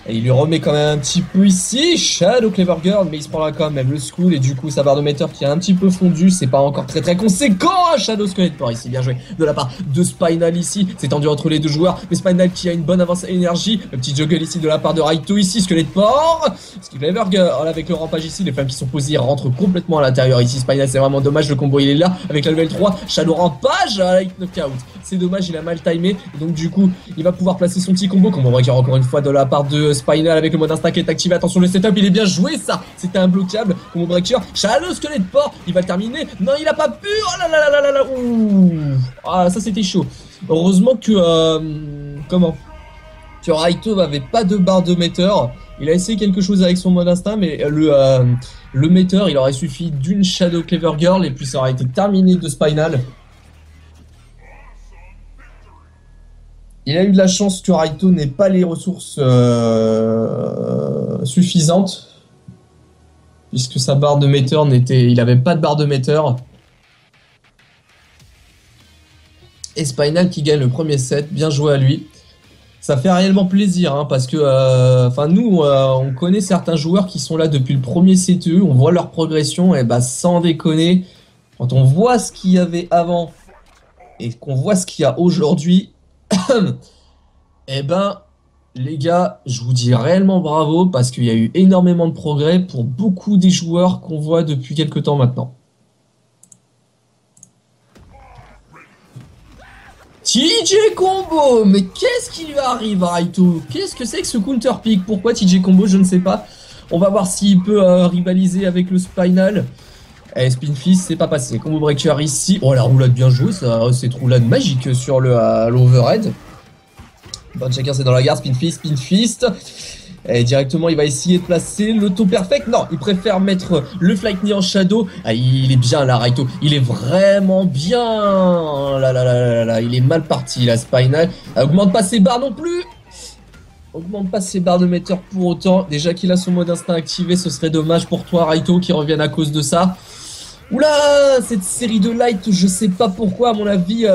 Et il lui remet quand même un petit peu ici, Shadow Clever Girl, mais il se prendra quand même le school et du coup sa barre de metteur qui a un petit peu fondu, c'est pas encore très conséquent. Shadow Squelette Port ici, bien joué de la part de Spinal ici, c'est tendu entre les deux joueurs, mais Spinal qui a une bonne avance à énergie, le petit juggle ici de la part de Raito ici, Squelette Port, Clever Girl avec le rampage ici, les flammes qui sont posées rentrent complètement à l'intérieur ici, Spinal c'est vraiment dommage, le combo il est là, avec la level 3, Shadow rampage avec knockout, c'est dommage, il a mal timé, donc du coup il va pouvoir placer son petit combo, comme on voit qu'il y a encore une fois de la part de Spinal avec le mode instinct qui est activé. Attention le setup, il est bien joué ça. C'était un bloquable. Combo breaker. Shadow Squelette Port. Il va le terminer. Non, il a pas pu. Oh là là là là là. Ouh. Ah, ça c'était chaud. Heureusement que que Raito avait pas de barre de metteur. Il a essayé quelque chose avec son mode instinct, mais le metteur, il aurait suffi d'une Shadow Clever Girl et puis ça aurait été terminé de Spinal. Il a eu de la chance que Raito n'ait pas les ressources suffisantes. Puisque sa barre de metteur n'était... Il avait pas de barre de metteur. Et Spinal qui gagne le premier set. Bien joué à lui. Ça fait réellement plaisir. Hein, parce que nous, on connaît certains joueurs qui sont là depuis le premier CTE. On voit leur progression. Et bah sans déconner. Quand on voit ce qu'il y avait avant. Et qu'on voit ce qu'il y a aujourd'hui. Eh ben, les gars, je vous dis réellement bravo parce qu'il y a eu énormément de progrès pour beaucoup des joueurs qu'on voit depuis quelques temps maintenant. TJ Combo, mais qu'est-ce qui lui arrive à Raito? Qu'est-ce que c'est que ce counter pick? Pourquoi TJ Combo? Je ne sais pas. On va voir s'il peut rivaliser avec le Spinal. Et Spin Fist, c'est pas passé. Combo breaker ici. Oh, la roulade bien jouée, ça, cette roulade magique sur l'overhead. Bon, chacun c'est dans la gare. Spin Fist. Et directement, il va essayer de placer l'auto perfect. Non, il préfère mettre le Flight Knee en shadow. Ah, il est bien là, Raito. Il est vraiment bien. Là. Il est mal parti, là, Spinal. Augmente pas ses barres non plus. Augmente pas ses barres de metteur pour autant. Déjà qu'il a son mode instinct activé, ce serait dommage pour toi, Raito, qui revienne à cause de ça. Oula, cette série de light, je sais pas pourquoi, à mon avis,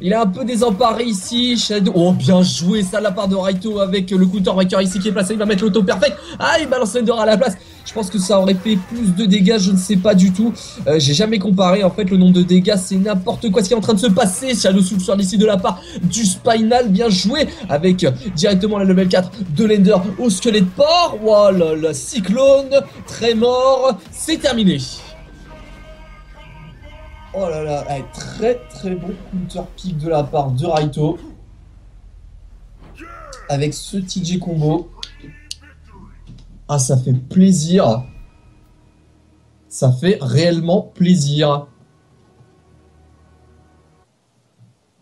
il est un peu désemparé ici. Shadow, oh bien joué ça de la part de Raito avec le counter breaker ici qui est placé, il va mettre l'auto perfect. Ah, il balance l'ender à la place. Je pense que ça aurait fait plus de dégâts, je ne sais pas du tout. J'ai jamais comparé, en fait, le nombre de dégâts, c'est n'importe quoi ce qui est en train de se passer. Shadow Soulsword ici de la part du Spinal, bien joué, avec directement la level 4 de l'ender au Squelette Port. Oh là là, Cyclone, Tremor, c'est terminé. Oh là là, très bon counter pick de la part de Raito. Avec ce TJ combo. Ah, ça fait plaisir. Ça fait réellement plaisir.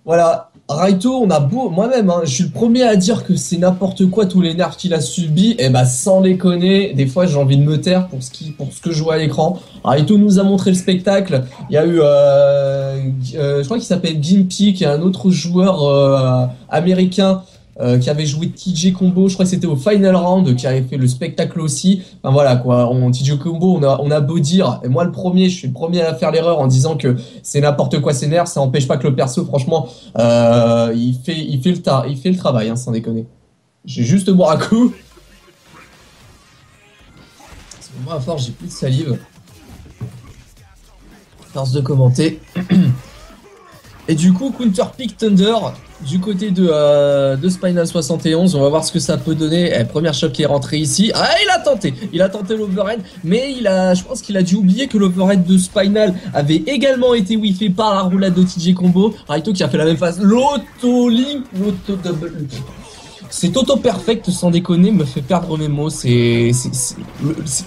Voilà. Raito, on a beau... Moi-même, hein, je suis le premier à dire que c'est n'importe quoi tous les nerfs qu'il a subis. Et bah, sans déconner, des fois, j'ai envie de me taire pour ce que je vois à l'écran. Raito nous a montré le spectacle. Il y a eu... je crois qu'il s'appelle Gimpy, qui est un autre joueur américain qui avait joué TJ Combo, je crois que c'était au Final Round, qui avait fait le spectacle aussi. Enfin voilà quoi, TJ Combo, on a beau dire, et moi je suis le premier à faire l'erreur en disant que c'est n'importe quoi ces nerfs, ça n'empêche pas que le perso, franchement, il fait le travail, hein, sans déconner. J'ai juste boire un coup. Parce que moi à force j'ai plus de salive. Force de commenter. Et du coup, Counter Pick Thunder du côté de Spinal 71, on va voir ce que ça peut donner. Première choc qui est rentré ici. Ah, il a tenté l'overhead, mais je pense qu'il a dû oublier que l'overhead de Spinal avait également été whiffé par la roulade de TJ Combo. Raito qui a fait la même phase. L'auto-link, l'auto-double. Cet auto-perfect, sans déconner, me fait perdre mes mots. C'est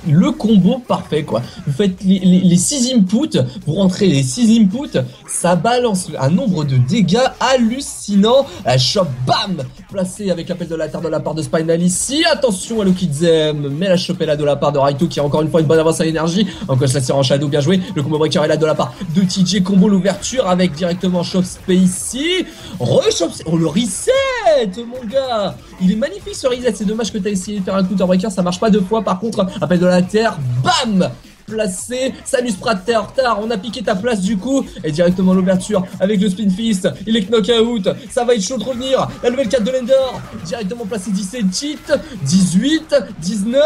le combo parfait, quoi. Vous faites les 6 inputs, vous rentrez les 6 inputs, ça balance un nombre de dégâts hallucinant. La chope, bam, placée avec l'appel de la terre de la part de Spinal ici. Attention à Lokizem, mais la chope est là de la part de Raito qui a encore une fois une bonne avance à l'énergie. Encore la serre en shadow, bien joué. Le combo breaker est là de la part de TJ Combo, l'ouverture avec directement Chop Space ici. Oh, le reset. mon gars. Il est magnifique ce reset, c'est dommage que t'as essayé de faire un counter breaker, ça marche pas 2 fois. Par contre, appel de la terre, bam, placé. Salut Sprat, t'es en retard, on a piqué ta place du coup. Et directement l'ouverture avec le spin fist, il est knock-out. Ça va être chaud de revenir. La nouvelle 4 de l'Ender, directement placé 17 cheat, 18, 19,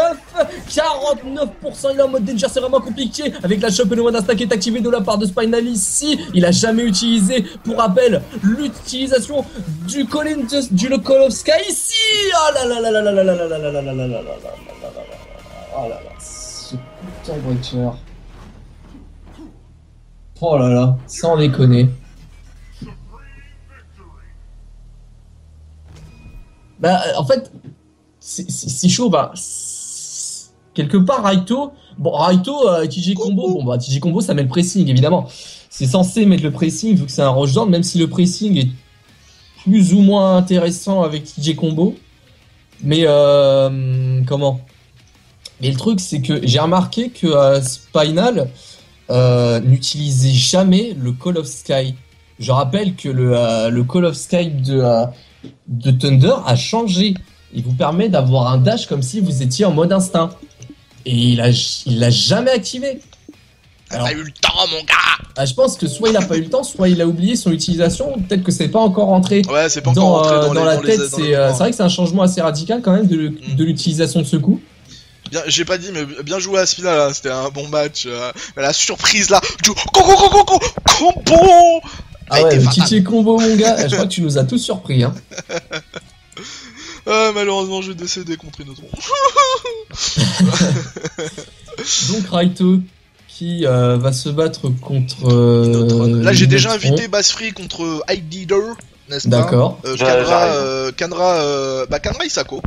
49%. Il est en mode danger, c'est vraiment compliqué. Avec la shop et le one stack est activé de la part de Spinal ici. Il a jamais utilisé, pour rappel, l'utilisation du Call of Sky ici. Oh là là là là là là là là là là là là là là là là là là. Oh là là. Ce putain de breaker. Oh là là, sans déconner. Bah, en fait, c'est chaud. Bah, quelque part, Raito. Bon, Raito, TG Combo. Bon, bah, TG Combo, ça met le pressing, évidemment. C'est censé mettre le pressing, vu que c'est un rush down, même si le pressing est plus ou moins intéressant avec TJ Combo. Mais, comment? Mais le truc, c'est que j'ai remarqué que Spinal n'utilisait jamais le Call of Sky. Je rappelle que le Call of Sky de Thunder a changé. Il vous permet d'avoir un dash comme si vous étiez en mode instinct. Et il l'a jamais activé. Alors, t'as eu le temps, mon gars. Je pense que soit il a pas eu le temps, soit il a oublié son utilisation. Peut-être que c'est pas encore rentré. Ouais, c'est pas encore rentré dans la tête. C'est vrai que c'est un changement assez radical quand même de l'utilisation de ce coup. Bien, j'ai pas dit, mais bien joué à ce final, là. C'était un bon match. La surprise là, du combo. Ah ouais, le TJ Combo, mon gars. Je crois que tu nous as tous surpris, hein. Malheureusement, je vais décéder contre une autre. Donc Raito qui va se battre contre. Là, j'ai déjà invité Bassfree contre Leader, n'est-ce pas? D'accord. Kanra Isako.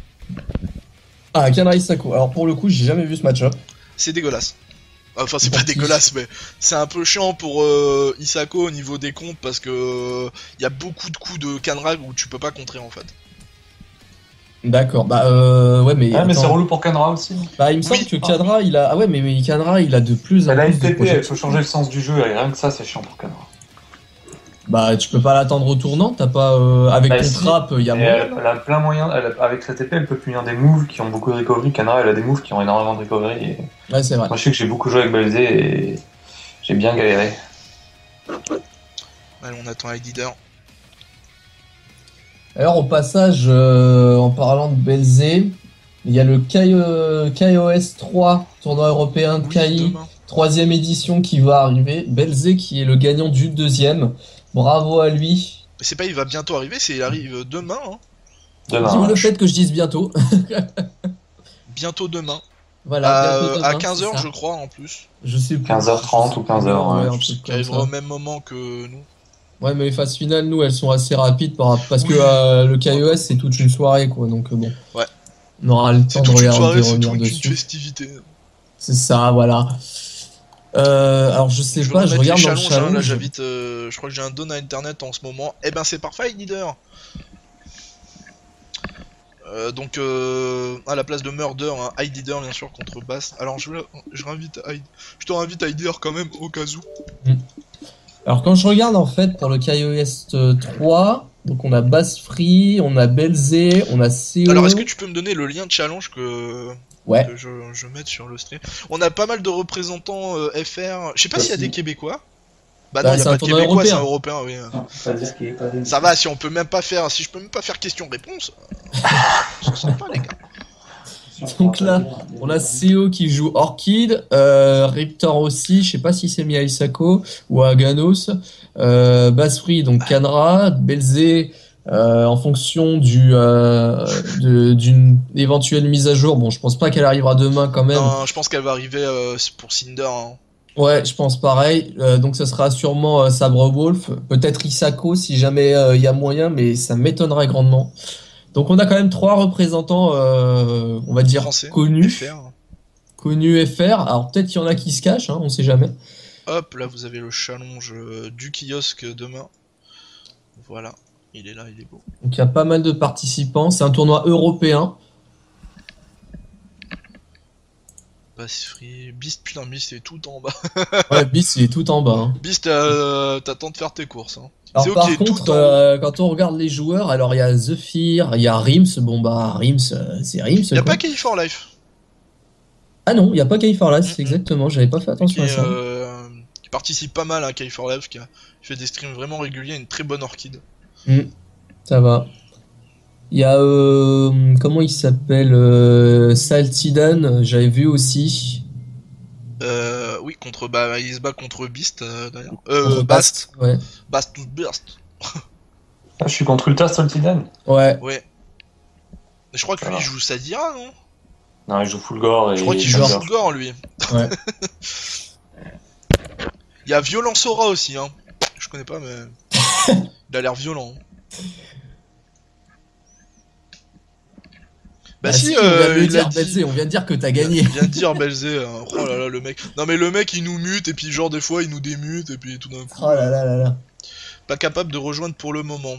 Ah, Kanra Isako. Alors pour le coup, j'ai jamais vu ce match-up. C'est dégueulasse. Enfin, c'est pas dégueulasse, mais c'est un peu chiant pour Isako au niveau des comptes parce que y a beaucoup de coups de Kanra où tu peux pas contrer en fait. D'accord, ouais, mais. Ah, mais c'est relou pour Kanra aussi. Bah, il me semble que Kanra, il a. Ah, ouais, mais Kanra, il a de plus en plus. La FTP, il faut changer le sens du jeu, et rien que ça, c'est chiant pour Kanra. Bah, tu peux pas l'attendre au tournant, t'as pas. Avec ton trap, il y a moyen. Elle a plein moyen, avec sa TP, elle peut punir des moves qui ont beaucoup de recovery. Kanra, elle a des moves qui ont énormément de recovery. Et... Ouais, c'est vrai. Moi, je sais que j'ai beaucoup joué avec Belzé et j'ai bien galéré. Allez, on attend Leader. Alors au passage, en parlant de Belzé, il y a le KOS 3, tournoi européen de KI, 3ème édition qui va arriver. Belzé qui est le gagnant du 2ème. Bravo à lui. Mais c'est pas il va bientôt arriver, c'est il arrive demain. Hein. Dis-moi le fait que je dise bientôt. Bientôt demain. Voilà, à 15h je crois en plus. Je sais plus. 15h30 ou 15h. Ouais, qui arrivera au même moment que nous. Ouais, mais les phases finales, nous, elles sont assez rapides parce que le KES, c'est toute une soirée, quoi. Donc, bon. Ouais. On aura le temps de revenir dessus. C'est une festivité. C'est ça, voilà. Alors, je sais pas, je regarde dans le challenge. Là, j'invite, je crois que j'ai un don à internet en ce moment. Eh ben, c'est parfait, Leader. Donc, à la place de Murder, hein, Leader, bien sûr, contre Bass. Alors, je te réinvite Leader quand même, au cas où. Alors quand je regarde en fait pour le KOS 3, donc on a Bassfree, on a Belzé, on a CO. Alors est-ce que tu peux me donner le lien de challenge que je mette sur le stream? On a pas mal de représentants FR, je sais pas s'il y a des Québécois. Bah non, il y a pas de Québécois, c'est un Européen, oui. Ça va, si je peux même pas faire question-réponse, c'est sympa les gars. Donc là, on a CO qui joue Orchid, Riptor aussi, je sais pas si c'est mis à Isako ou à Ganos, Bassfree, donc Kanra, Belzé, en fonction d'une éventuelle mise à jour. Bon, je pense pas qu'elle arrivera demain quand même. Non, je pense qu'elle va arriver pour Cinder. Hein. Ouais, je pense pareil. Donc ça sera sûrement Sabre Wolf, peut-être Isako si jamais il y a moyen, mais ça m'étonnerait grandement. Donc on a quand même 3 représentants, on va dire, français, connus. FR. Connus FR. Alors peut-être qu'il y en a qui se cachent, hein, on sait jamais. Hop, là vous avez le challenge du kiosque demain. Voilà, il est là, il est beau. Donc il y a pas mal de participants. C'est un tournoi européen. Pass free. Beast, putain, Beast il est tout en bas. Ouais, Beast il est tout en bas. Hein. Beast, t'attends de faire tes courses. Hein. Alors Zéo par qui est contre, tout en haut. quand on regarde les joueurs, alors il y a Zephyr, il y a Rims, bon bah Rims, c'est Rims Y'a quoi. pas Key for Life. Ah non, il y a pas Kay for Last, Mhm. exactement, j'avais pas fait attention à ça. Qui participe pas mal à Key for Life, qui fait des streams vraiment réguliers, une très bonne orchide. Ça va. Il y a comment il s'appelle Saltidan, j'avais vu aussi. Oui, il se bat contre Beast d'ailleurs. Contre Bast. ouais. Bast to Burst. Ah, je suis contre Ulta Soltidan. Ouais. Ouais. Je crois que lui il joue Sadira, non? Non, il joue Fulgore et. Je crois qu'il joue Fulgore lui. Ouais. Il y a Violence Aura aussi, hein. Je connais pas, mais. Il a l'air violent. Bah si, on vient de le il a dire, dit... Belzé, on vient de dire que t'as gagné. Il vient de dire Belzé, oh là là le mec. Non mais le mec il nous mute et puis genre des fois il nous démute et puis tout d'un coup. Oh là là là là. Pas capable de rejoindre pour le moment.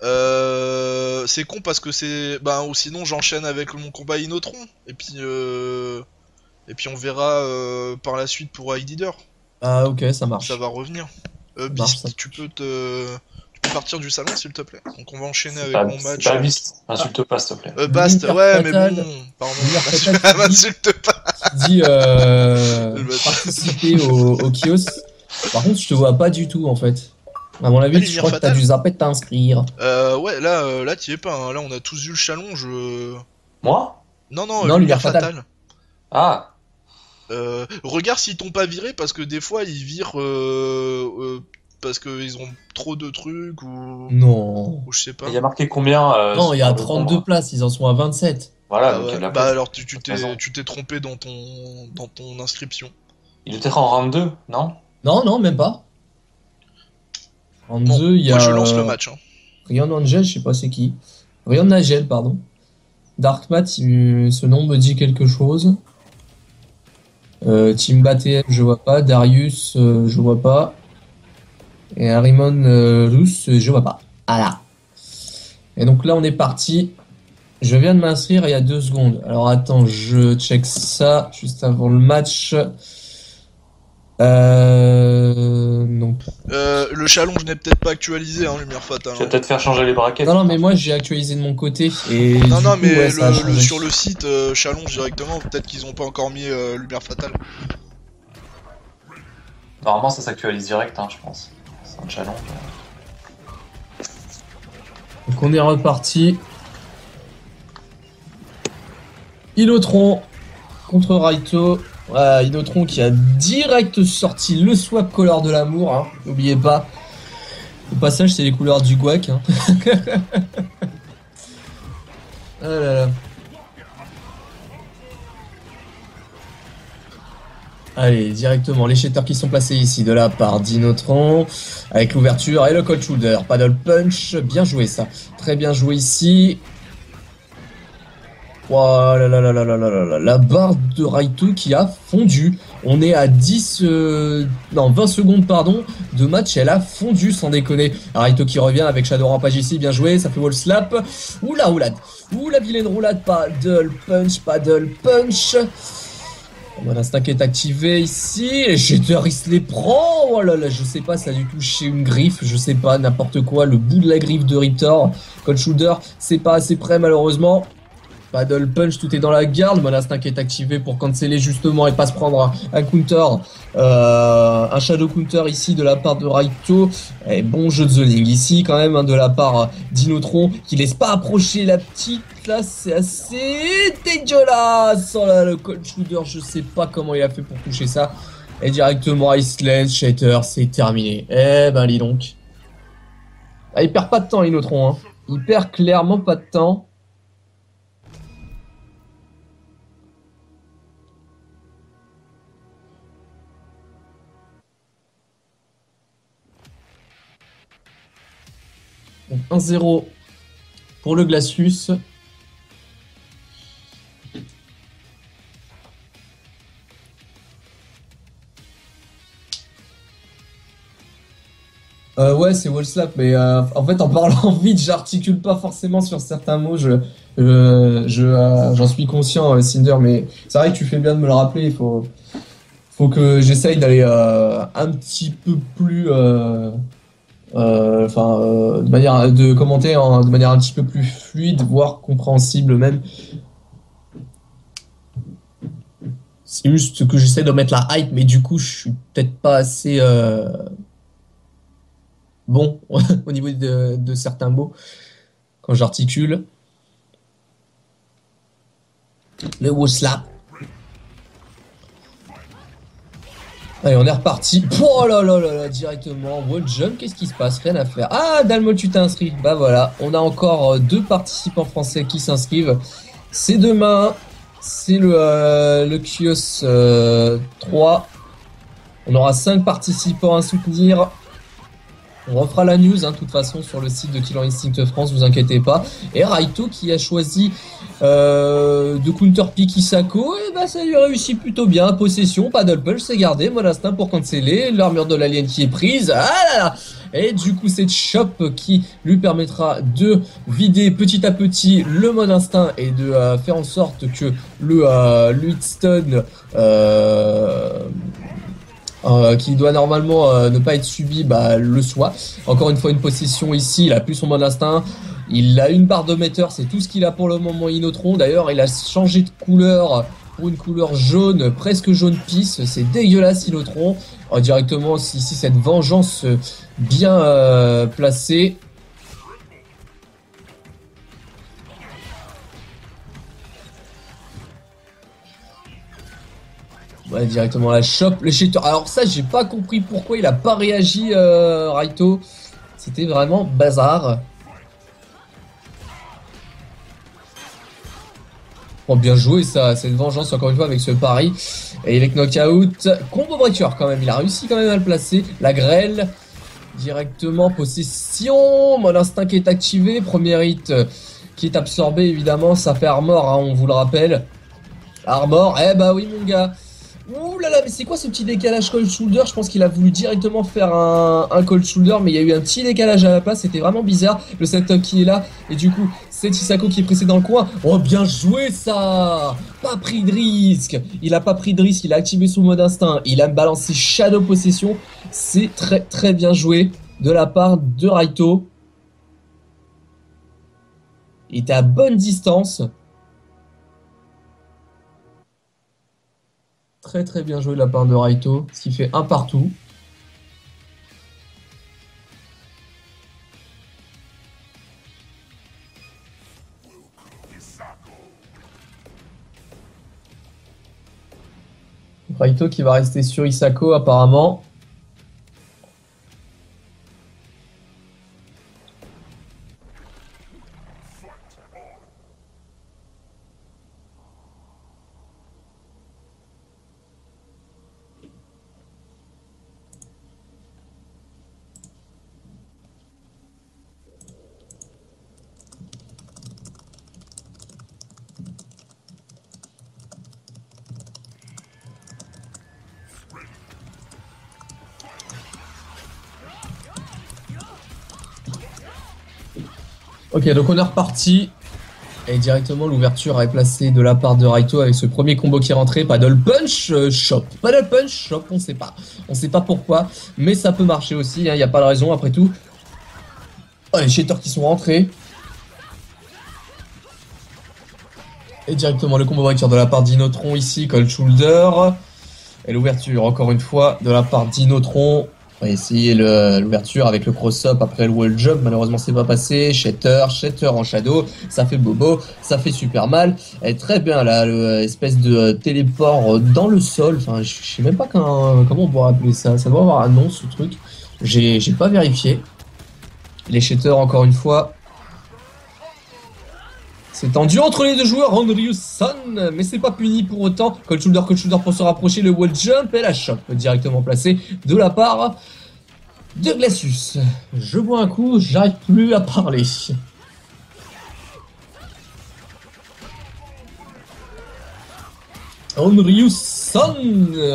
C'est con parce que c'est... ou sinon j'enchaîne avec mon combat Inotron. Et puis on verra par la suite pour Heidider. Ah ok, ça marche. Ça va revenir. Beast, marche, ça. tu peux partir du salon s'il te plaît. Donc on va enchaîner avec Pas, mon match. pas Beast, insulte pas s'il te plaît. Bast, L'univers ouais mais fatal. bon, pardon, L'univers fatal, m'insulte pas. Tu dis bâtard. participer au kiosque. Par contre, je te vois pas du tout en fait. À mon avis, je Lumière crois que t'as fatale. dû zapper de t'inscrire. Ouais, là t'y es pas, hein. Là on a tous eu le challenge. Moi? Non, Non, Lumière Lumière fatale. fatale. Ah! Regarde s'ils t'ont pas viré parce que des fois ils virent parce qu'ils ont trop de trucs ou Non. je sais pas. Il y a marqué combien Non, il y a sur le 32 nombre? places, ils en sont à 27. Voilà, Ah donc il y a ouais. de la place. Alors tu Raison. t'es trompé dans ton inscription. Il était en round 2, non? Non, même pas. En Bon, 2, il y a moi je lance le match. Hein. Ryan Angel, je sais pas c'est qui. Ryan Nagel, pardon. Darkmat, ce nom me dit quelque chose. Timba TM, je vois pas. Darius, je vois pas. Et Harimon Rus, je vois pas. Voilà. Et donc là, on est parti. Je viens de m'inscrire il y a 2 secondes. Alors attends, je check ça juste avant le match. Non. Le challenge n'est peut-être pas actualisé, hein, Lumière fatale. Tu vas peut-être faire changer les braquettes. Non, mais moi j'ai actualisé de mon côté. Et Non, du coup, mais ouais, ça a changé. sur le site challenge directement, peut-être qu'ils ont pas encore mis Lumière fatale. Normalement, ça s'actualise direct, hein, je pense. C'est un challenge. Donc on est reparti. Inotron contre Raito. Inotron qui a direct sorti le swap color de l'amour. Hein. N'oubliez pas. Au passage, c'est les couleurs du guac. Hein. Ah là là. Allez, directement, les shatters qui sont placés ici de la part d'Inotron, avec l'ouverture et le cold shoulder, paddle punch, bien joué ça, très bien joué ici. Oh là là là là là là là là, la barre de Raito qui a fondu, on est à 20 secondes pardon, de match, elle a fondu sans déconner. Raito qui revient avec Shadow Rampage ici, bien joué, ça fait wall slap, oula la vilaine roulade, paddle punch. Mon instinct qui est activé ici, et Shatter il se les prend, oh là là, je sais pas, ça a dû toucher une griffe, je sais pas, n'importe quoi, le bout de la griffe de Riptor, Cold Shoulder, c'est pas assez près malheureusement, Paddle Punch, tout est dans la garde, mon instinct qui est activé pour canceller justement et pas se prendre un counter, un shadow counter ici de la part de Raito, et bon jeu de zoning ici quand même, hein, de la part d'Inotron, qui laisse pas approcher la petite. Là c'est assez dégueulasse. Oh là, le cold shooter, je sais pas comment il a fait pour toucher ça. Et directement Iceland, Shatter, c'est terminé. Eh ben dis donc. Ah, il perd pas de temps Inotron, hein. Il perd clairement pas de temps. Donc 1-0 pour le Glacius. Ouais, c'est wall slap, mais en fait, en parlant vite, j'articule pas forcément sur certains mots. J'en suis conscient, Cinder, mais c'est vrai que tu fais bien de me le rappeler. Faut que j'essaye d'aller un petit peu plus, de manière de commenter de manière un petit peu plus fluide, voire compréhensible même. C'est juste que j'essaie de mettre la hype, mais du coup, je suis peut-être pas assez bon au niveau de certains mots quand j'articule. Le wall slap. Allez, on est reparti. Oh là là là là, directement. Wall jump, qu'est-ce qui se passe? Rien à faire. Ah, Dalmo, tu t'es inscrit. Bah voilà, on a encore 2 participants français qui s'inscrivent. C'est demain. C'est le Kios 3. On aura 5 participants à soutenir. On refera la news, hein, de toute façon, sur le site de Killer Instinct France, vous inquiétez pas. Et Raito qui a choisi de counterpick Isako, et bah ça lui réussit plutôt bien. Possession, paddle punch, c'est gardé. Mode instinct pour canceller. L'armure de l'alien qui est prise. Ah là là. Et du coup, cette shop qui lui permettra de vider petit à petit le mode instinct et de faire en sorte que le hitstun qui doit normalement ne pas être subi, bah, le soit. Encore une fois, une possession ici, il a plus son mode instinct. Il a une barre de metteur, c'est tout ce qu'il a pour le moment, Inotron. D'ailleurs, il a changé de couleur pour une couleur jaune, presque jaune pisse. C'est dégueulasse, Inotron. Directement, ici, cette vengeance bien placée. Ouais, directement la shop, les cheaters. Alors ça, j'ai pas compris pourquoi il a pas réagi, Raito. C'était vraiment bazar. Bon, bien joué ça, cette vengeance encore une fois avec ce pari. Et avec knockout, combo breaker quand même, il a réussi quand même à le placer. La grêle, directement possession, mon instinct qui est activé, premier hit qui est absorbé évidemment, ça fait armor, hein, on vous le rappelle. Armor, eh bah oui mon gars. Ouh là là, mais c'est quoi ce petit décalage cold shoulder? Je pense qu'il a voulu directement faire un cold shoulder, mais il y a eu un petit décalage à la place, c'était vraiment bizarre. Le setup qui est là, et du coup, c'est Isako qui est pressé dans le coin. Oh, bien joué ça! Pas pris de risque. Il a pas pris de risque, il a activé son mode instinct, il a balancé Shadow Possession. C'est très très bien joué de la part de Raito. Il était à bonne distance. Très très bien joué de la part de Raito, ce qui fait un partout. Raito qui va rester sur Isako apparemment. Ok, donc on est reparti. Et directement, l'ouverture est placée de la part de Raito avec ce premier combo qui est rentré. Paddle punch, shop. Paddle punch, shop, on sait pas. On sait pas pourquoi, mais ça peut marcher aussi, il n'y a pas de raison après tout. Oh, les cheaters qui sont rentrés. Et directement le combo breaker de la part d'Inotron ici, cold shoulder. Et l'ouverture, encore une fois, de la part d'Inotron. On va essayer l'ouverture avec le cross-up après le wall jump. Malheureusement, c'est pas passé. Shatter en shadow. Ça fait bobo. Ça fait super mal. Et très bien là, l'espèce de téléport dans le sol. Enfin, je sais même pas comment on pourrait appeler ça. Ça doit avoir un nom ce truc. J'ai pas vérifié. Les shatters, encore une fois. C'est tendu entre les deux joueurs, Ryu-san, mais c'est pas puni pour autant. Cold shoulder pour se rapprocher, le wall jump et la chope directement placée de la part de Glacius. Je bois un coup, j'arrive plus à parler. Ryu-san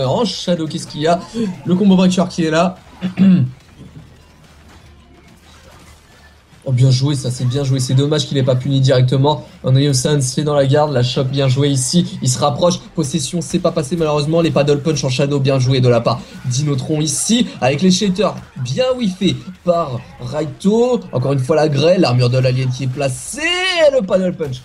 en shadow, qu'est-ce qu'il y a? Le combo breaker qui est là. Oh bien joué, ça c'est bien joué, c'est dommage qu'il ait pas puni directement. Onryo-san se fait dans la garde, la chope bien joué ici, il se rapproche, possession c'est pas passé malheureusement, les paddle punch en shadow bien joué de la part d'Inotron ici, avec les shaders bien whiffés par Raito, encore une fois la grêle, l'armure de l'alien qui est placée, et le paddle punch.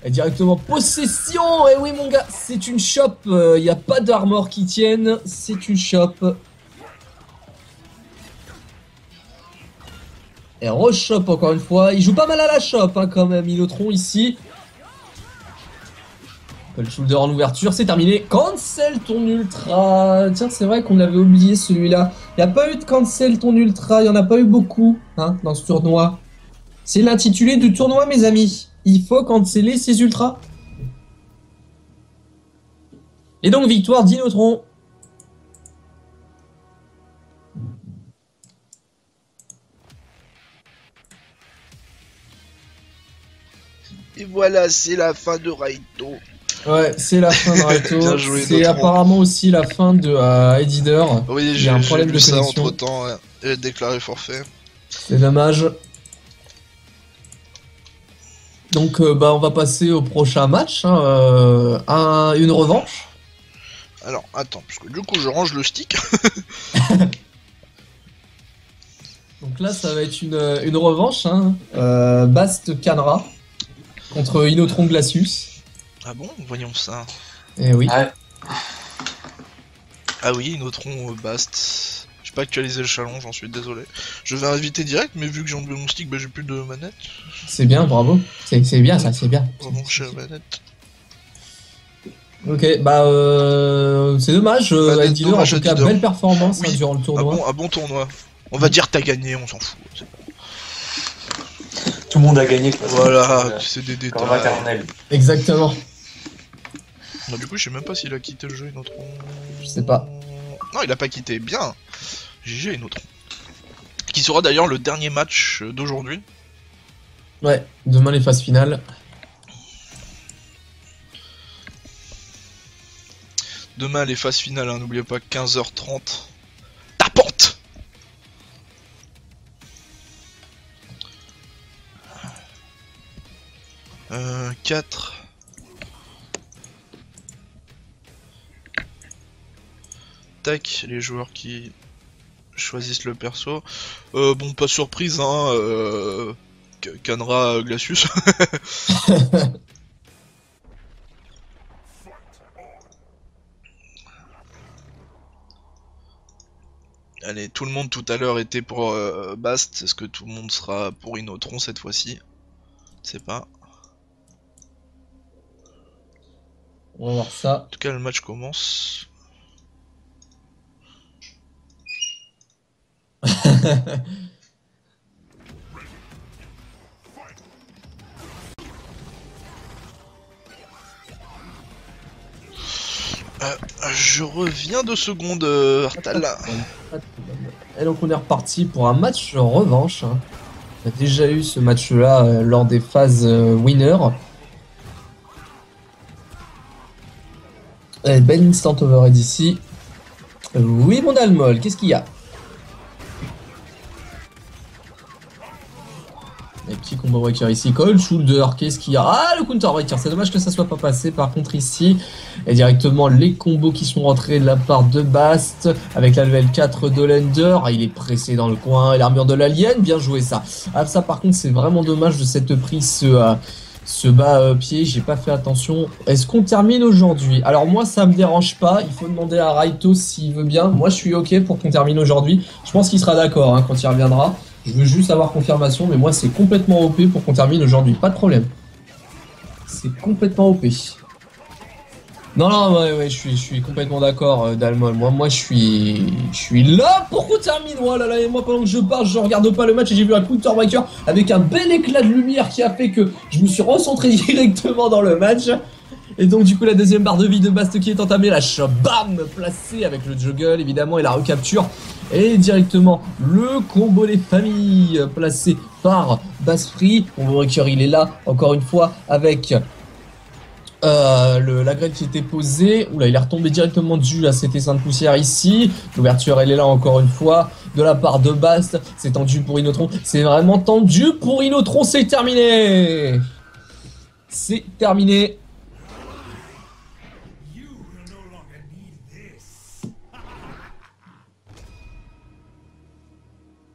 Et directement possession, et oui mon gars, c'est une chope, il n'y a pas d'armor qui tienne, c'est une chope. Et re-chope encore une fois. Il joue pas mal à la chope hein, quand même, Inotron ici. Le shoulder en ouverture, c'est terminé. Cancel ton ultra. Tiens, c'est vrai qu'on avait oublié celui-là. Il n'y a pas eu de cancel ton ultra. Il n'y en a pas eu beaucoup hein, dans ce tournoi. C'est l'intitulé du tournoi, mes amis. Il faut canceller ses ultras. Et donc, victoire d'Inotron. Et voilà, c'est la fin de Raito. Ouais, c'est la fin de Raito. C'est apparemment aussi la fin de Edider. Oui, j'ai un problème de connexion. Entre temps, ouais. Il a déclaré forfait. C'est dommage. Donc, bah, on va passer au prochain match. Hein, une revanche. Alors, attends, parce que du coup, je range le stick. Donc là, ça va être une revanche. Hein. Bast Canra contre Inotron Glacius. Ah bon? Voyons ça. Eh oui. Ouais. Ah oui, Inotron Bast. J'ai pas actualisé le challenge, j'en suis désolé. Je vais inviter direct, mais vu que j'ai enlevé mon stick, bah j'ai plus de manette. C'est bien, bravo. C'est bien ça, c'est bien. Vraiment, j'ai la manette. Ok, bah c'est dommage. Edider, en tout cas, belle performance oui, hein, durant le tournoi. Un bon tournoi. On va dire t'as gagné, on s'en fout. Tout le monde a gagné. Voilà, c'est des détails. Exactement. Non, du coup, je sais même pas s'il a quitté le jeu, Inotron. Je sais pas. Non, il a pas quitté. Bien. GG, Inotron. Qui sera d'ailleurs le dernier match d'aujourd'hui. Ouais, demain les phases finales. Demain les phases finales, hein, n'oubliez pas, 15h30. Tapante. 4. Tac, les joueurs qui choisissent le perso. Bon, pas surprise, hein. Canra Glacius. Allez, tout le monde tout à l'heure était pour Bast. Est-ce que tout le monde sera pour Inotron cette fois-ci? Je sais pas. On va voir ça. En tout cas, le match commence. Je reviens 2 secondes, Artal. Et donc on est reparti pour un match revanche. On a déjà eu ce match-là lors des phases winner. Bel instant overhead ici. Oui mon Dalmol, qu'est-ce qu'il y a? Les petits combo breaker ici, Cold Shoulder, qu'est-ce qu'il y a? Ah, le counter breaker, c'est dommage que ça soit pas passé. Par contre ici, et directement les combos qui sont rentrés de la part de Bast, avec la level 4 de Lender, il est pressé dans le coin, et l'armure de l'alien, bien joué ça. Ah ça par contre c'est vraiment dommage de s'être pris ce bas pied, j'ai pas fait attention. Est-ce qu'on termine aujourd'hui? Alors moi ça me dérange pas, il faut demander à Raito s'il veut bien. Moi je suis ok pour qu'on termine aujourd'hui. Je pense qu'il sera d'accord hein, quand il reviendra. Je veux juste avoir confirmation, mais moi c'est complètement OP pour qu'on termine aujourd'hui, pas de problème. C'est complètement OP. Non, non, ouais, je suis complètement d'accord, Dalmol. Moi, je suis là pour qu'on termine. Oh là là, et moi, pendant que je parle, je regarde pas le match et j'ai vu un counter breaker avec un bel éclat de lumière qui a fait que je me suis recentré directement dans le match. Et donc, du coup, la deuxième barre de vie de Bast qui est entamée, la shot, bam, placée avec le juggle, évidemment, et la recapture. Et directement, le combo des familles placé par Bastfree. On voit qu'il est là, encore une fois, avec... la grêle qui était posée, oula il est retombé directement dessus à cet essaim de poussière ici, l'ouverture elle est là encore une fois, de la part de Bast. C'est tendu pour Inotron. C'est vraiment tendu pour Inotron. C'est terminé. C'est terminé.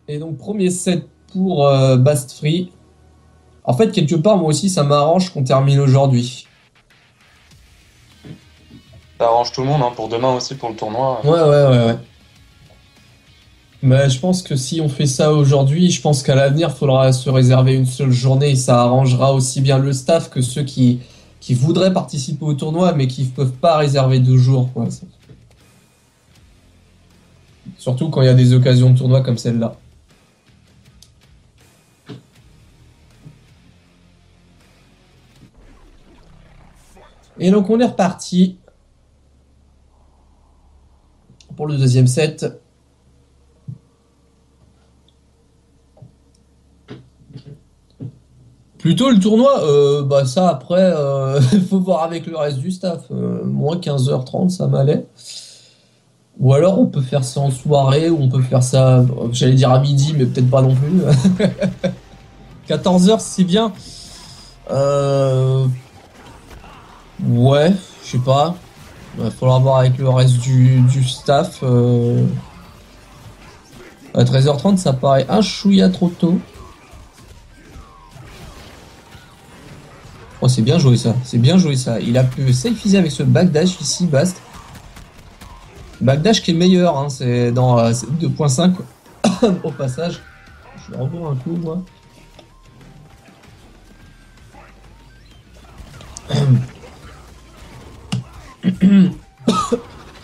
Et donc premier set pour Bast Free. En fait, quelque part, moi aussi, ça m'arrange qu'on termine aujourd'hui. Ça arrange tout le monde, hein, pour demain aussi, pour le tournoi. Ouais. Mais je pense que si on fait ça aujourd'hui, je pense qu'à l'avenir, il faudra se réserver une seule journée et ça arrangera aussi bien le staff que ceux qui voudraient participer au tournoi mais qui ne peuvent pas réserver 2 jours, quoi. Surtout quand il y a des occasions de tournoi comme celle-là. Et donc on est reparti pour le deuxième set. Plutôt le tournoi, bah ça après, faut voir avec le reste du staff. Moi 15h30 ça m'allait. Ou alors on peut faire ça en soirée, ou on peut faire ça, j'allais dire à midi, mais peut-être pas non plus. 14h c'est bien. Ouais, je sais pas. Il va falloir voir avec le reste du staff. À 13h30 ça paraît un chouïa trop tôt. Oh, c'est bien joué ça, c'est bien joué ça. Il a pu safe easy avec ce backdash ici, Bast. Backdash qui est meilleur, hein, c'est dans 2.5 au passage. Je vais revoir un coup, moi.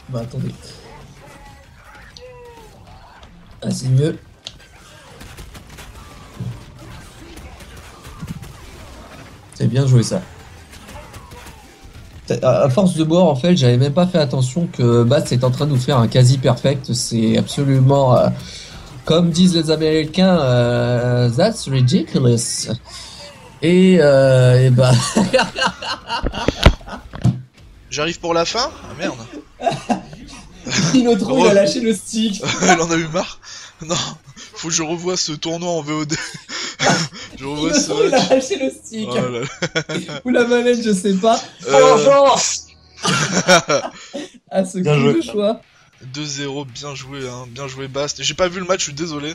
Bah attendez. Ah, c'est mieux. C'est bien joué ça. À force de boire, en fait, j'avais même pas fait attention que Bast est en train de nous faire un quasi perfect. C'est absolument, comme disent les Américains, that's ridiculous. Et bah. J'arrive pour la fin? Ah merde. Inotron, il a lâché le stick. Elle en a eu marre. Non, faut que je revoie ce tournoi en VOD. Je revois ce Inotron, il a lâché le stick. Oh là là. Ou la manette, je sais pas. Ah, ce coup de choix. 2-0, bien joué, hein, bien joué Bast. J'ai pas vu le match, je suis désolé.